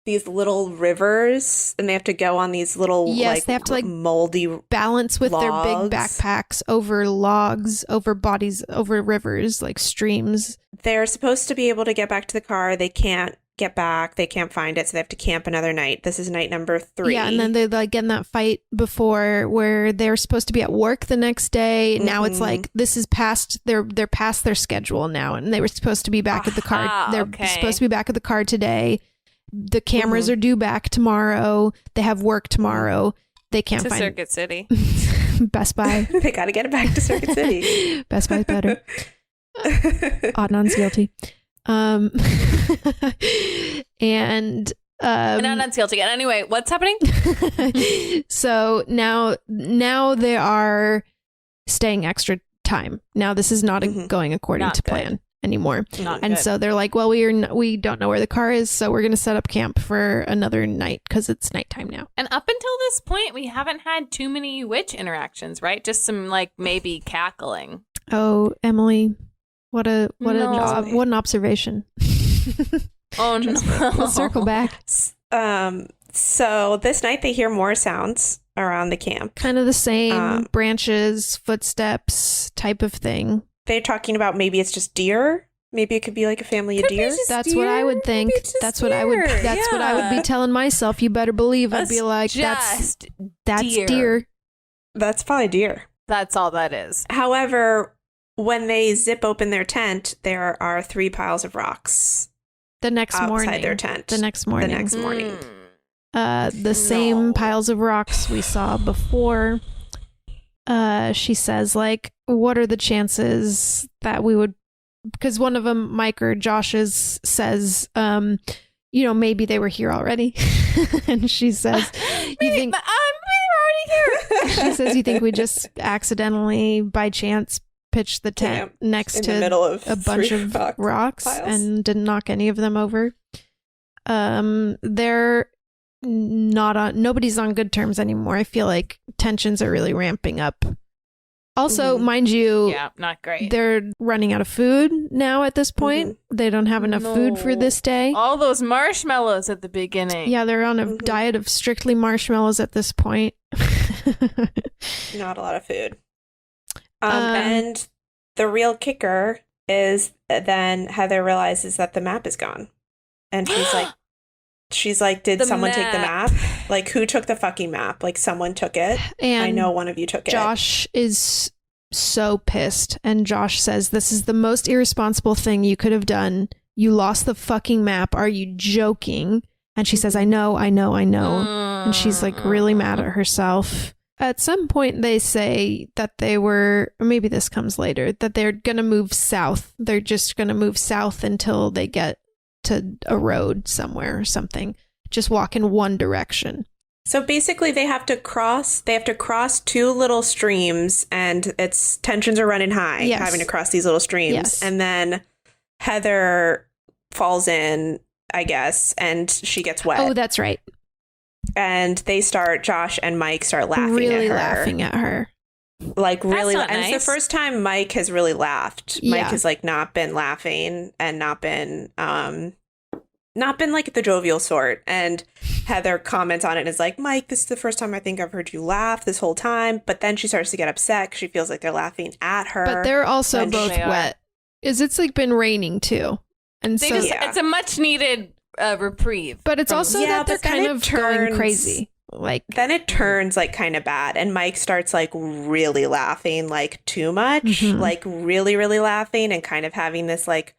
these little rivers and they have to go on these little, they have to like moldy balance with logs. Their big backpacks over logs, over bodies, over rivers, like streams. They're supposed to be able to get back to the car. They can't get back. They can't find it. So they have to camp another night. This is night number 3. Yeah. And then they like get in that fight before where they're supposed to be at work the next day. Now it's like, this is past they're past their schedule now. And they were supposed to be back at the car. They're supposed to be back at the car today. The cameras are due back tomorrow. They have work tomorrow. They can't find Circuit City. Best Buy. They got to get it back to Circuit City. Best Buy's better. Adnan's guilty. And Adnan's guilty. And anyway, what's happening? So now they are staying extra time. Now this is not going according to plan anymore. And so they're like, well, we don't know where the car is, so we're going to set up camp for another night because it's nighttime now. And up until this point, we haven't had too many witch interactions, right? Just some like maybe cackling. Oh, Emily, what an observation. Oh no. We'll circle back. So this night they hear more sounds around the camp. Kind of the same branches, footsteps type of thing. They're talking about maybe it's just deer. Maybe it could be like a family of deer. That's what I would think. That's what I would be telling myself. You better believe I'd be like, that's deer. That's probably deer. That's all that is. However, when they zip open their tent, there are 3 piles of rocks. The next morning. Outside their tent. The next morning. The same No. piles of rocks we saw before. She says, like, what are the chances that we would, because one of them, Mike or Josh's, says, maybe they were here already. And she says, you think we're already here. She says, you think we just accidentally, by chance, pitched the tent next to the middle of a bunch of rocks and didn't knock any of them over. They're nobody's on good terms anymore. I feel like tensions are really ramping up. Also, mind you, not great. They're running out of food now at this point. They don't have enough food for this day. All those marshmallows at the beginning. Yeah, they're on a diet of strictly marshmallows at this point. Not a lot of food. And the real kicker is then Heather realizes that the map is gone. And she's like, did someone take the map? Like, who took the fucking map? Like, someone took it. And I know one of you took it. Josh is so pissed. And Josh says, this is the most irresponsible thing you could have done. You lost the fucking map. Are you joking? And she says, I know. And she's like really mad at herself. At some point, they say that they were, or maybe this comes later, that they're going to move south. They're just going to move south until they get to a road somewhere or something. Just walk in one direction. So basically, they have to cross two little streams, and its tensions are running high, having to cross these little streams. Yes. And then Heather falls in, I guess, and she gets wet. Oh, that's right. And Josh and Mike start Really laughing at her. Like, really. That's not and nice. It's the first time Mike has really laughed. Yeah. Mike has like not been laughing and not been like the jovial sort. And Heather comments on it and is like, Mike, this is the first time I think I've heard you laugh this whole time. But then she starts to get upset because she feels like they're laughing at her. But they're also And both they are. wet. It's like been raining too. And They so just, it's a much needed reprieve. but it's from- also Yeah, that they're but then kind it of turns- going crazy. Like Then it turns like kind of bad, and Mike starts like really laughing, like too much, Mhm. like really, really laughing, and kind of having this like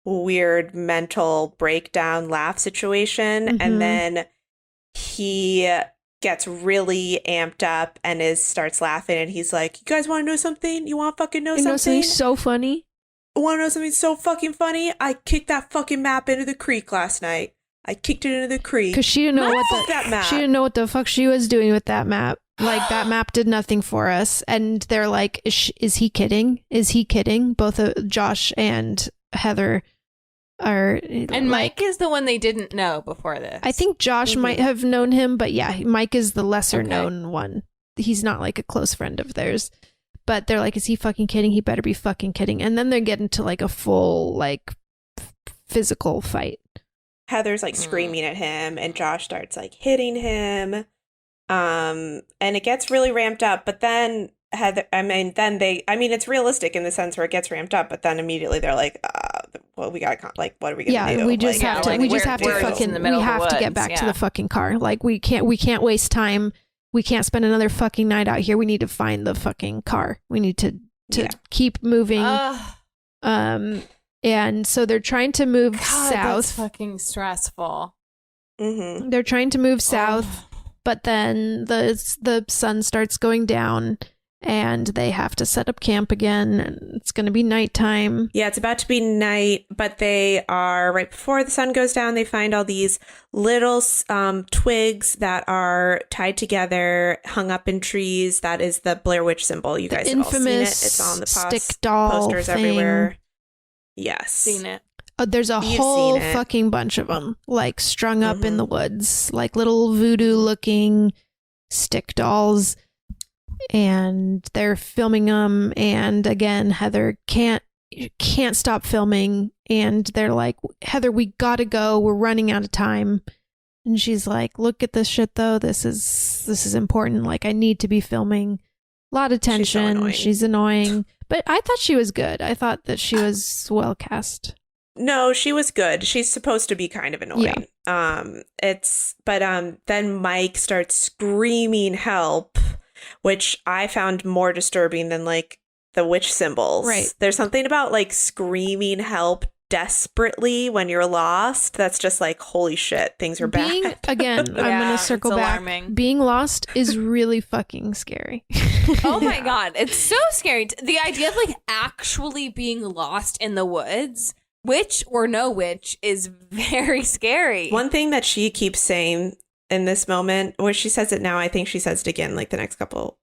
weird mental breakdown laugh situation. Mhm. And then he gets really amped up and starts laughing, and he's like, "You guys want to know something? You want to fucking know you know something? something so funny? Want to know something so fucking funny? I kicked that fucking map into the creek last night. I kicked it into the creek. Because she didn't know Fuck that map. she didn't know what the fuck she was doing with that map. Like that map did nothing for us. And they're like, is he kidding? Is he kidding? Both Josh and Heather are. And Mike is the one they didn't know before this. I think Josh might have known him, but yeah, Mike is the lesser known one. He's not like a close friend of theirs. But they're like, is he fucking kidding? He better be fucking kidding. And then they get into like a full like physical fight. Heather's like screaming at him, and Josh starts like hitting him. And it gets really ramped up, but then it's realistic in the sense where it gets ramped up, but then immediately they're like, well, we got what are we gonna do? Yeah, we just Like, have to. like, We just we're- have to we're fucking. in the middle We of the have to get woods, back to yeah. the fucking car. Like we can't waste time. We can't spend another fucking night out here. We need to find the fucking car. We need to Yeah. keep moving. Ugh, And so they're trying to move God, that's south. fucking stressful. Mhm. They're trying to move south, but then the sun starts going down, and they have to set up camp again. And it's going to be nighttime. Yeah, it's about to be night, but they are right before the sun goes down. They find all these little twigs that are tied together, hung up in trees. That is the Blair Witch symbol. You guys have all seen it. Infamous It's on the stick doll posters thing. everywhere. Yes, Seen it. There's a You've whole seen it. fucking bunch of them, like strung up in Mhm. the woods, like little voodoo looking stick dolls. And they're filming them. And again, Heather can't stop filming. And they're like, Heather, we gotta go. We're running out of time. And she's like, look at this shit though. This is important. Like, I need to be filming. A lot of She's so tension. annoying. She's annoying. But I thought she was good. I thought that she was well cast. No, she was good. She's supposed to be kind of annoying. Then Mike starts screaming help, which I found more disturbing than like the witch symbols. Right. There's something about like screaming help desperately when you're lost. That's just like, holy shit, things are Being, bad. again, I'm Yeah, going to circle it's back. alarming. Being lost is really fucking scary. Oh my God. It's so scary. The idea of like actually being lost in the woods, witch or no witch, is very scary. One thing that she keeps saying in this moment, where she says it now, I think she says it again like the next couple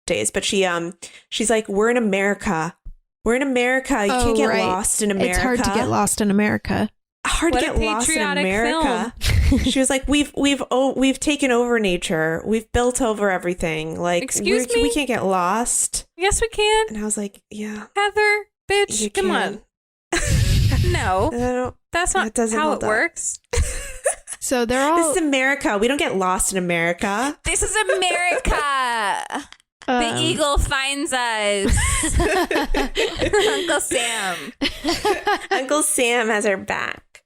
days, but she's like, we're in America. We're in America. You can't get lost in America. It's hard to get lost in America. Hard What to a get lost in patriotic America. She was like, we've taken over nature. We've built over everything. Like, Excuse me? we can't get lost. Yes, we can. And I was like, yeah, Heather, bitch, you come can. on. No, I don't- that's that not doesn't how hold it up. works. So they're all This is America. We don't get lost in America. This is America. The eagle finds us. Uncle Sam. Uncle Sam has her back.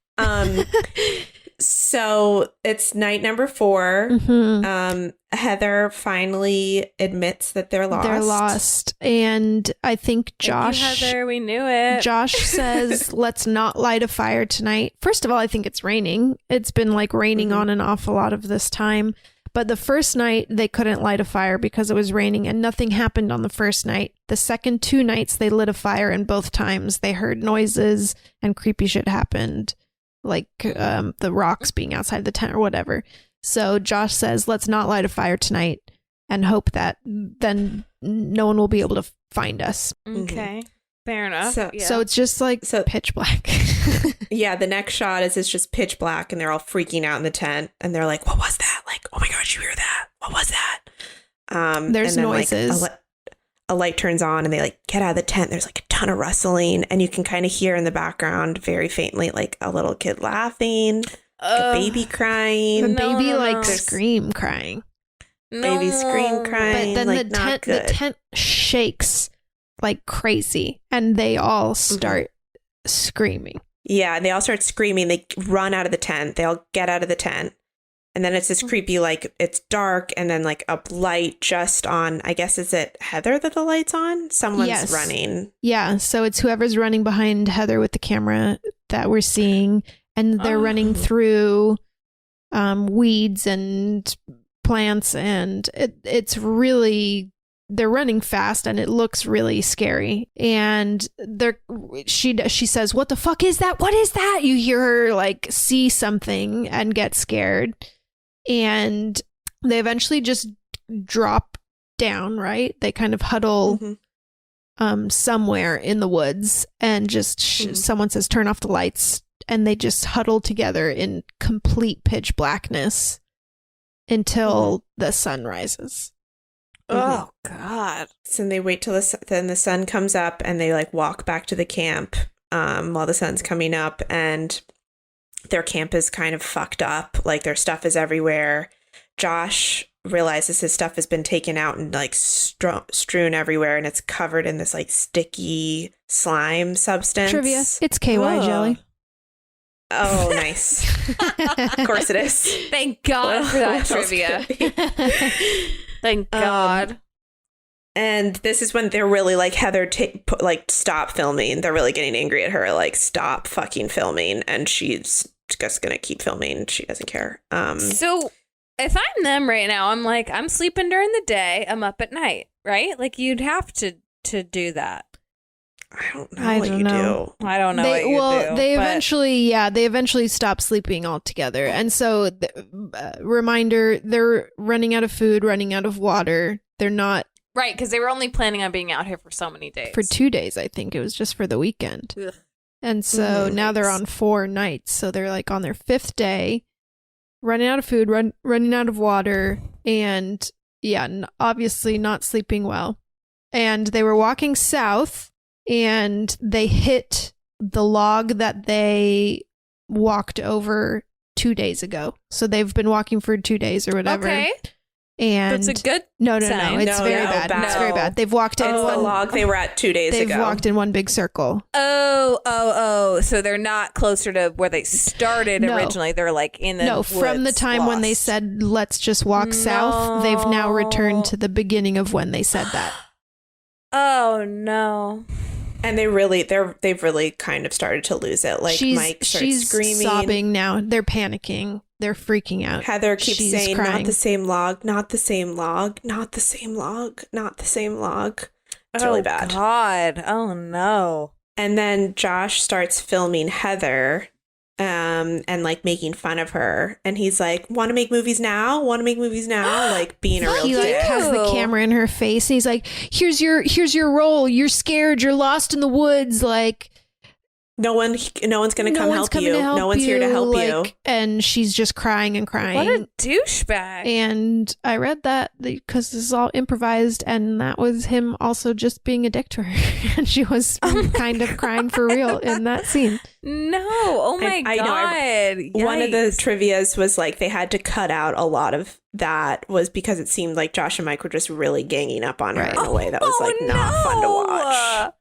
So it's night number 4. Mm-hmm. Heather finally admits that they're lost. They're lost. And I think Josh... Thank you, Heather, we knew it. Josh says, let's not light a fire tonight. First of all, I think it's raining. It's been like raining on and off a lot of this time. But the first night, they couldn't light a fire because it was raining and nothing happened on the first night. The second 2 nights, they lit a fire, and both times they heard noises and creepy shit happened. Like the rocks being outside the tent or whatever. So Josh says, let's not light a fire tonight and hope that then no one will be able to find us. Okay. Fair enough. So it's just like pitch black. Yeah, the next shot is it's just pitch black and they're all freaking out in the tent and they're like, what was that? Like, oh my God, you hear that? What was that? There's and then, noises. Like, a light turns on and they like get out of the tent. There's like a ton of rustling and you can kind of hear in the background very faintly like a little kid laughing, a baby crying. The baby scream crying. Baby scream crying. But then like, the tent shakes like crazy and they all start screaming. Yeah, and they all start screaming. They run out of the tent. They all get out of the tent. And then it's this creepy, like, it's dark and then like a light just on, I guess, is it Heather that the light's on? Someone's running. Yeah, so it's whoever's running behind Heather with the camera that we're seeing. And they're running through weeds and plants and it's really... They're running fast and it looks really scary. And she says, what the fuck is that? What is that? You hear her like see something and get scared. And they eventually just drop down, right? They kind of huddle somewhere in the woods and just someone says, turn off the lights. And they just huddle together in complete pitch blackness until the sun rises. Oh God! So they wait till then the sun comes up, and they like walk back to the camp while the sun's coming up, and their camp is kind of fucked up. Like their stuff is everywhere. Josh realizes his stuff has been taken out and like strewn everywhere, and it's covered in this like sticky slime substance. Trivia: it's KY jelly. Oh, nice. Of course it is. Thank God for that trivia. Thank God. And this is when they're really like, Heather, stop filming. They're really getting angry at her, like, stop fucking filming. And she's just going to keep filming. She doesn't care. So if I'm them right now, I'm like, I'm sleeping during the day. I'm up at night, right? Like you'd have to do that. I don't know what you do. I don't know what you do. They eventually stop sleeping altogether. And so, reminder, they're running out of food, running out of water. They're not... Right, because they were only planning on being out here for so many days. For 2 days, I think. It was just for the weekend. Ugh. And so now they're on 4 nights. So they're like on their 5th day, running out of food, running out of water, and obviously not sleeping well. And they were walking south. And they hit the log that they walked over 2 days ago. So they've been walking for 2 days or whatever. Okay. And that's a good No. sign. It's very bad. It's very bad. They've walked in the log they were at 2 days ago. They've walked in one big circle. Oh. So they're not closer to where they started originally. They're like in the woods, from the time when they said, let's just walk south, they've now returned to the beginning of when they said that. Oh, no. And they've really kind of started to lose it. Like Mike starts screaming. She's sobbing now. They're panicking. They're freaking out. Heather keeps saying, crying. not the same log, not the same log, not the same log, not the same log. It's really bad. God. Oh, no. And then Josh starts filming Heather and like making fun of her. And he's like, want to make movies now? Like being a real He like dick. has the camera in her face. And he's like, here's your role. You're scared. You're lost in the woods. Like no one's going to come help you. No one's here to help you. And she's just crying and crying. What a douchebag. And I read that because this is all improvised, and that was him also just being a dick to her. And she was kind of crying for real in that scene. No. Oh my God. One of the trivias was like they had to cut out a lot of that was because it seemed like Josh and Mike were just really ganging up on her in a way that was like Oh, not fun to watch.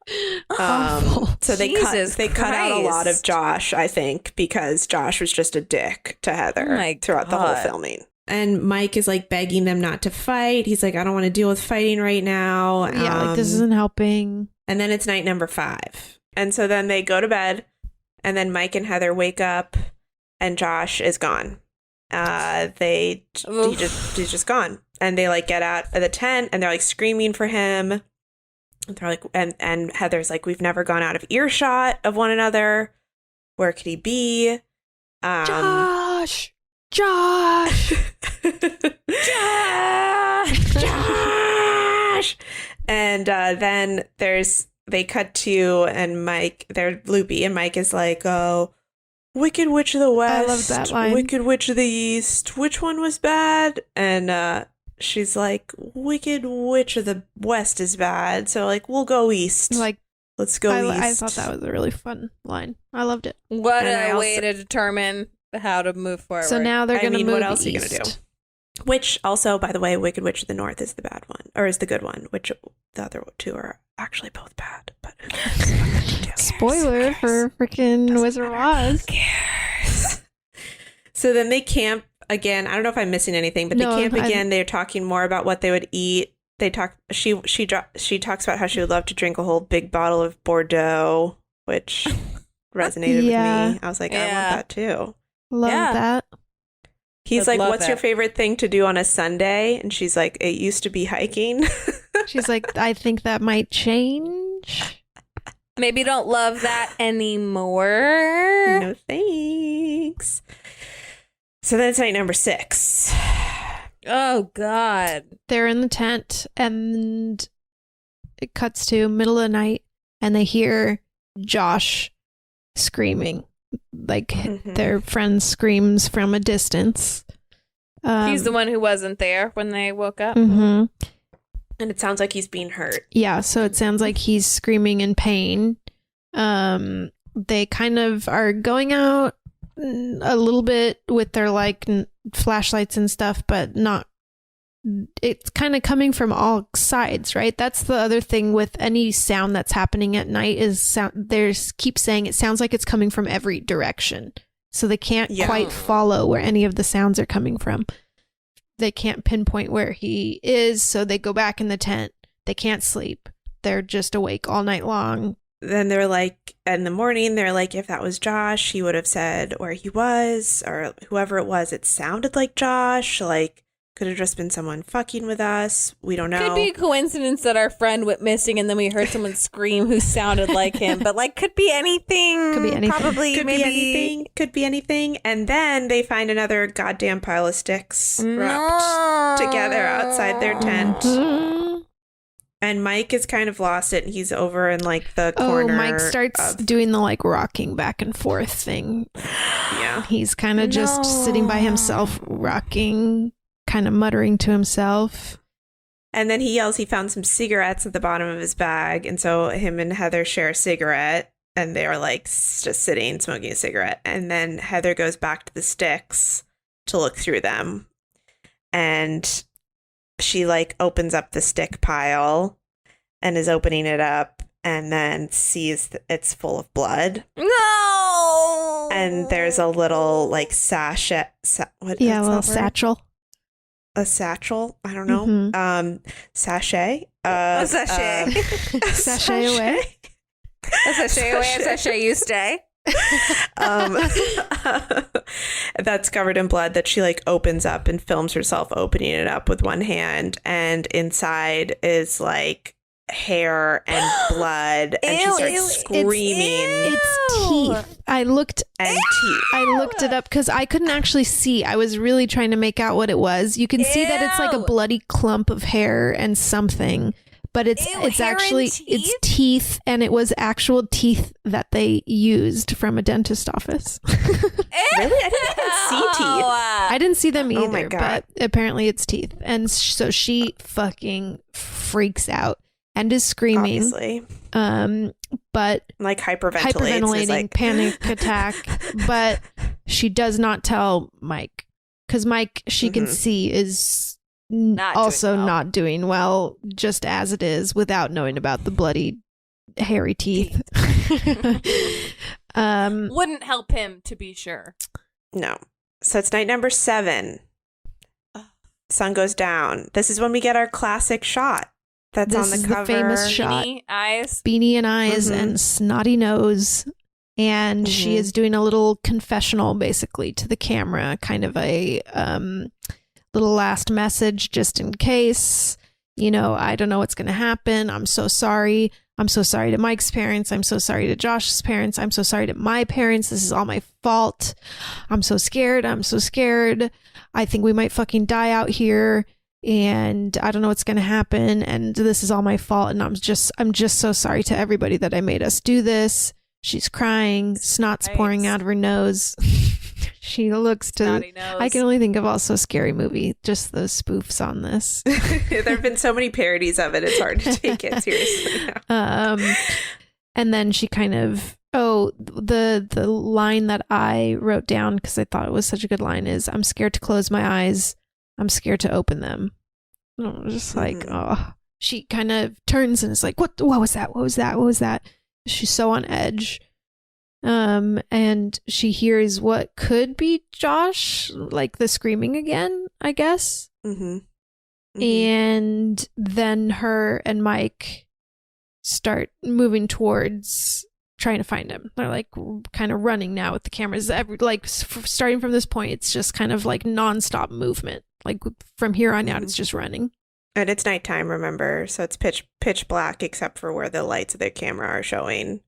Awful. So they Jesus cut out a lot of Christ. Josh, I think, because Josh was just a dick to Heather Oh my throughout the whole God. filming. And Mike is like begging them not to fight. He's like, I don't want to deal with fighting right now. Yeah, like this isn't helping. And then it's night number 5. And so then they go to bed, and then Mike and Heather wake up, and Josh is gone. He's just gone. And they like get out of the tent, and they're like screaming for him. And they're like, and Heather's like, we've never gone out of earshot of one another. Where could he be? Josh! Josh! And then they cut to, and Mike, they're loopy, and Mike is like, oh, Wicked Witch of the West, love that line. Wicked Witch of the East, which one was bad? And she's like, Wicked Witch of the West is bad, so like, we'll go east. Like, Let's go east. I thought that was a really fun line. I loved it. What And a way to determine how to move forward. So now they're going to move what else are you east. gonna do? Which also, by the way, Wicked Witch of the North is the bad one, or is the good one, which the other two are actually both bad. But who cares? Who cares? Spoiler for freaking Wizard of Oz. Cares. So then they camp again. I don't know if I'm missing anything, but No, they camp again. They're talking more about what they would eat. They talk. She talks about how she would love to drink a whole big bottle of Bordeaux, which resonated Yeah. with me. I was like, I want that too. Love Yeah. that. He's I'd like, love what's your that. favorite thing to do on a Sunday? And she's like, it used to be hiking. She's like, I think that might change. Maybe don't love that anymore. No thanks. So then it's night number 6. Oh God. They're in the tent and it cuts to middle of the night and they hear Josh screaming. Like Mhm. their friend screams from a distance. He's the one who wasn't there when they woke up. Mm-hmm. And it sounds like he's being hurt. Yeah, so it sounds like he's screaming in pain. They kind of are going out a little bit with their like flashlights and stuff, but not. It's kind of coming from all sides, right? That's the other thing with any sound that's happening at night is sound. There's keep saying it sounds like it's coming from every direction, so they can't quite follow where any of the sounds are coming from. They can't pinpoint where he is, so they go back in the tent. They can't sleep. They're just awake all night long. Then they're like, in the morning, they're like, if that was Josh, he would have said where he was, or whoever it was. It sounded like Josh. Like, could have just been someone fucking with us. We don't know. Could be a coincidence that our friend went missing and then we heard someone scream who sounded like him. But like, could be anything. Could be anything. Probably, Could maybe be anything. Could be anything. And then they find another goddamn pile of sticks wrapped together outside their tent. Mhm. And Mike has kind of lost it. He's over in like the corner. Oh, Mike starts doing the like rocking back and forth thing. Yeah. He's kind of just sitting by himself, rocking, kind of muttering to himself. And then he yells he found some cigarettes at the bottom of his bag. And so him and Heather share a cigarette. And they're like just sitting, smoking a cigarette. And then Heather goes back to the sticks to look through them. And she like opens up the stick pile and is opening it up and then sees it's full of blood. No. And there's a little like sachet. What Yeah, a is little that word? satchel. A satchel? I don't know. Mhm. Sachet. A sachet. Sachet away. A sachet away, a sachet you stay. That's covered in blood that she like opens up and films herself opening it up with one hand, and inside is like hair and blood, and she starts screaming. It's teeth. I looked it up because I couldn't actually see. I was really trying to make out what it was. You can see that it's like a bloody clump of hair and something, but it's hair actually and teeth? it's teeth, and it was actual teeth that they used from a dentist office. Really? I didn't even see teeth. I didn't see them either, Oh my God. but apparently it's teeth. And so she fucking freaks out and is screaming. Obviously. But Like hyperventilating. hyperventilating, Like, panic attack. But she does not tell Mike because Mike, she can see, is not doing well, just as it is, without knowing about the bloody hairy teeth. Wouldn't help him, to be sure. No. So it's night number 7. Sun goes down. This is when we get our classic shot. That's on the cover. The famous shot. Beanie and eyes and snotty nose. And she is doing a little confessional, basically, to the camera, kind of a little last message just in case. You know, I don't know what's going to happen. I'm so sorry. I'm so sorry to Mike's parents. I'm so sorry to Josh's parents. I'm so sorry to my parents. This is all my fault. I'm so scared. I'm so scared. I think we might fucking die out here. And I don't know what's going to happen. And this is all my fault. And I'm just so sorry to everybody that I made us do this. She's crying. Snot's pouring out of her nose. She looks to... I can only think of also Scary Movie. Just the spoofs on this. There have been so many parodies of it. It's hard to take it seriously now. And then she kind of... the line that I wrote down, because I thought it was such a good line, is, I'm scared to close my eyes. I'm scared to open them. And I was just like, oh. She kind of turns and is like, what was that? What was that? What was that? She's so on edge. And she hears what could be Josh, like the screaming again, I guess. And then her and Mike start moving towards trying to find him. They're like kind of running now with the cameras. Starting from this point, it's just kind of like nonstop movement. Like from here on out, it's just running. And it's nighttime, remember? So it's pitch black except for where the lights of the camera are showing.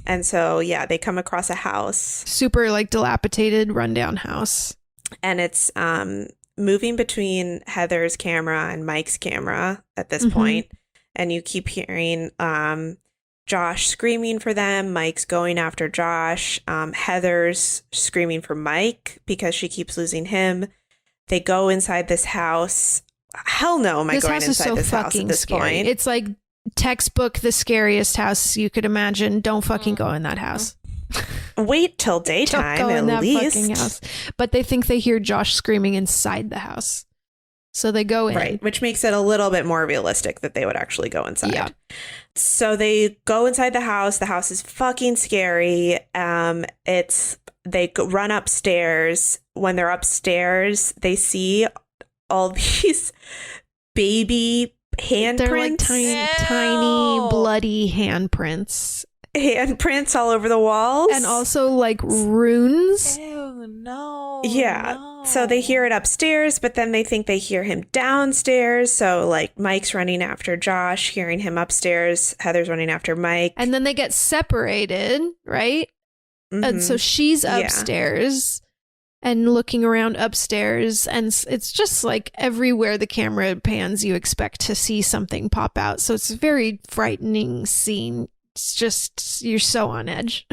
And so, yeah, they come across a house. Super like dilapidated, rundown house. And it's moving between Heather's camera and Mike's camera at this point. And you keep hearing Josh screaming for them. Mike's going after Josh. Heather's screaming for Mike because she keeps losing him. They go inside this house. Hell no, am I going inside this house at this point? It's like textbook the scariest house you could imagine. Don't fucking go in that house. Wait till daytime. Don't go in that least. Fucking house. But they think they hear Josh screaming inside the house, so they go in. Right, which makes it a little bit more realistic that they would actually go inside. Yeah. So they go inside the house. The house is fucking scary. They run upstairs. When they're upstairs, they see all these baby handprints. They're like tiny, bloody handprints. Handprints all over the walls. And also like runes. Ew, no. Yeah. No. So they hear it upstairs, but then they think they hear him downstairs. So like Mike's running after Josh, hearing him upstairs. Heather's running after Mike. And then they get separated, right? And so she's upstairs. And looking around upstairs, and it's just like everywhere the camera pans, you expect to see something pop out. So it's a very frightening scene. It's just, you're so on edge.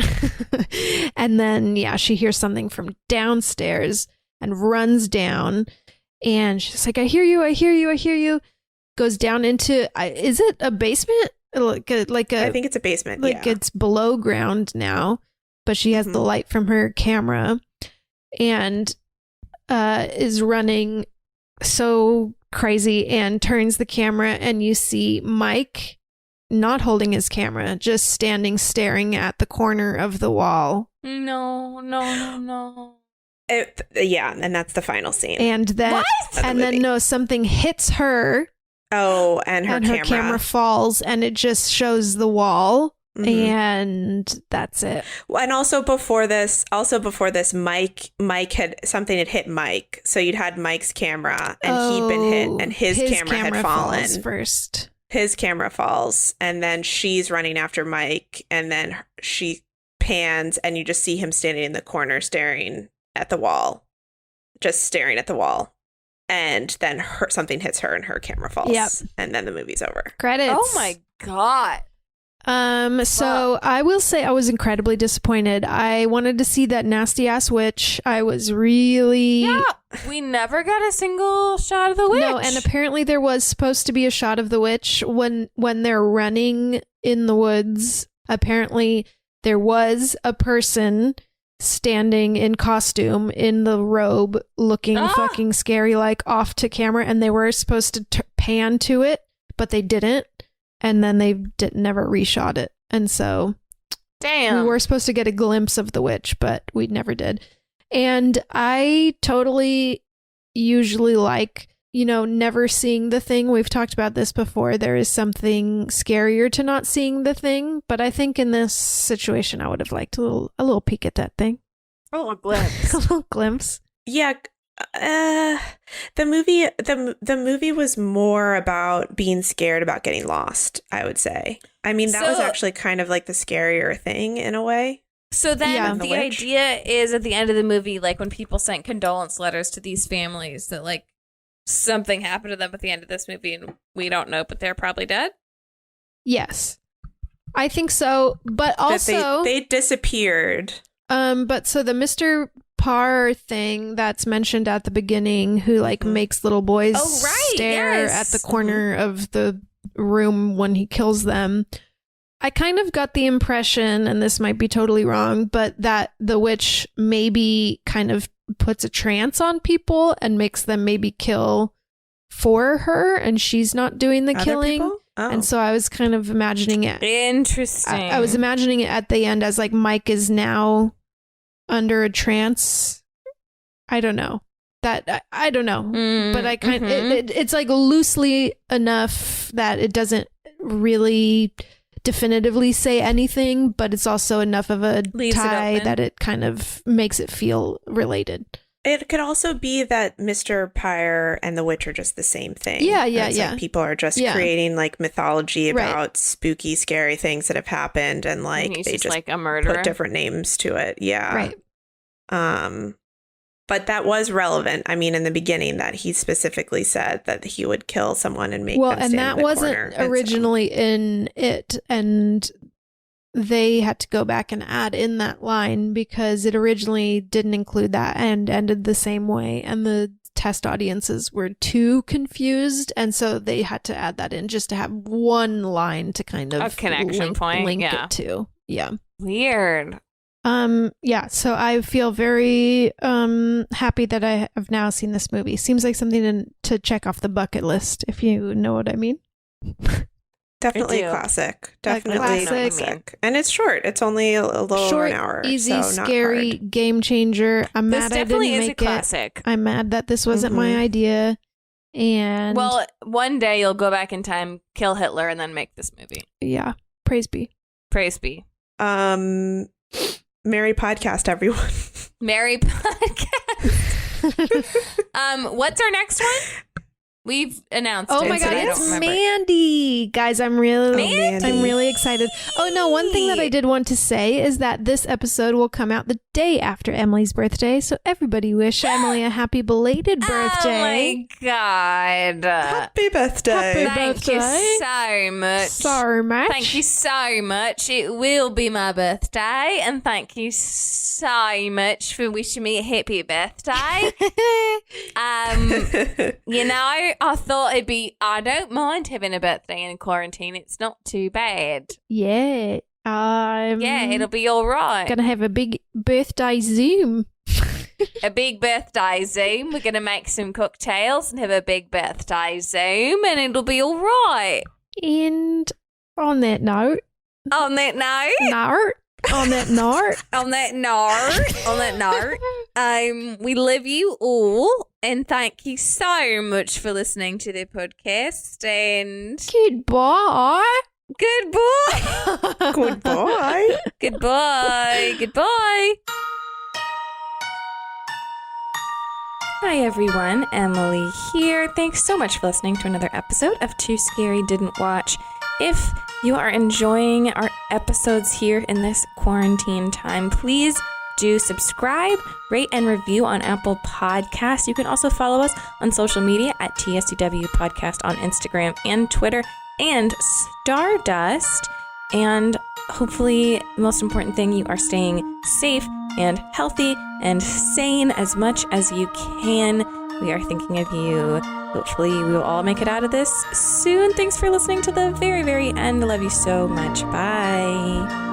And then, she hears something from downstairs and runs down. And she's like, I hear you, I hear you, I hear you. Goes down into, is it a basement? I think it's a basement, it's below ground now. But she has the light from her camera. And is running so crazy and turns the camera, and you see Mike not holding his camera, just standing staring at the corner of the wall. No. And that's the final scene. And then something hits her. Oh, and her camera falls, and it just shows the wall. And that's it. And also before this, Mike had something had hit Mike. So you'd had Mike's camera, and he'd been hit, and his camera had fallen first. His camera falls, and then she's running after Mike, and then she pans, and you just see him standing in the corner, staring at the wall, just staring at the wall. And then something hits her, and her camera falls. Yep. And then the movie's over. Credits. Oh my God. So I will say I was incredibly disappointed. I wanted to see that nasty ass witch. I was really... Yeah, we never got a single shot of the witch. No, and apparently there was supposed to be a shot of the witch when they're running in the woods. Apparently there was a person standing in costume in the robe looking fucking scary, like off to camera, and they were supposed to pan to it, but they didn't, and then they never reshot it. And so we were supposed to get a glimpse of the witch, but we never did. And I totally usually like, never seeing the thing. We've talked about this before. There is something scarier to not seeing the thing, but I think in this situation, I would have liked a little peek at that thing. A little glimpse. A little glimpse. Yeah. The movie was more about being scared about getting lost, I would say. I mean, that was actually kind of like the scarier thing in a way. So then the idea is at the end of the movie, like when people sent condolence letters to these families that like something happened to them at the end of this movie and we don't know, but they're probably dead? Yes. I think so. But also they disappeared. But so the Mr. Parr thing that's mentioned at the beginning, who like makes little boys stare at the corner of the room when he kills them. I kind of got the impression, and this might be totally wrong, but that the witch maybe kind of puts a trance on people and makes them maybe kill for her, and she's not doing the killing. Oh. And so I was kind of imagining it. Interesting. I was imagining it at the end as like Mike is now under a trance. I don't know. I don't know. But I kind of, it's like loosely enough that it doesn't really definitively say anything, but it's also enough of a tie that it kind of makes it feel related. It could also be that Mr. Pyre and the witch are just the same thing. Yeah. Like people are just creating like mythology about spooky, scary things that have happened, and like they just like a murderer. Put different names to it. Yeah. Right. But that was relevant. I mean, in the beginning, that he specifically said that he would kill someone and make them stand in the corner. Well, and that wasn't originally in it, and they had to go back and add in that line because it originally didn't include that and ended the same way, and the test audiences were too confused, and so they had to add that in just to have one line to kind of a connection point, link it to. Yeah. Weird. So I feel very happy that I have now seen this movie. Seems like something to check off the bucket list, if you know what I mean. Definitely classic. Definitely classic. And it's short. It's only a little over an hour. Easy, so scary, hard. Game changer. I'm mad I didn't make a classic. I'm mad that this wasn't my idea. And well, one day you'll go back in time, kill Hitler, and then make this movie. Yeah. Praise be. Praise be. Merry podcast, everyone. Merry podcast. What's our next one? We've announced it. Oh my god, it's Mandy. Guys, I'm really excited. Oh no, one thing that I did want to say is that this episode will come out the day after Emily's birthday, so everybody wish Emily a happy belated birthday. Oh my god. Happy birthday. Thank you so much. Thank you so much. It will be my birthday, and thank you so much for wishing me a happy birthday. I thought I don't mind having a birthday in quarantine. It's not too bad. Yeah. It'll be all right. Gonna have a big birthday Zoom. A big birthday Zoom. We're gonna make some cocktails and have a big birthday Zoom, and it'll be all right. And on that note, we love you all, and thank you so much for listening to the podcast, and goodbye. Goodbye. Hi everyone, Emily here. Thanks so much for listening to another episode of Too Scary Didn't Watch. If you are enjoying our episodes here in this quarantine time, please do subscribe, rate, and review on Apple Podcasts. You can also follow us on social media at TSDW Podcast on Instagram and Twitter and Stardust. And hopefully, the most important thing, you are staying safe and healthy and sane as much as you can. We are thinking of you. Hopefully, we will all make it out of this soon. Thanks for listening to the very, very end. I love you so much. Bye.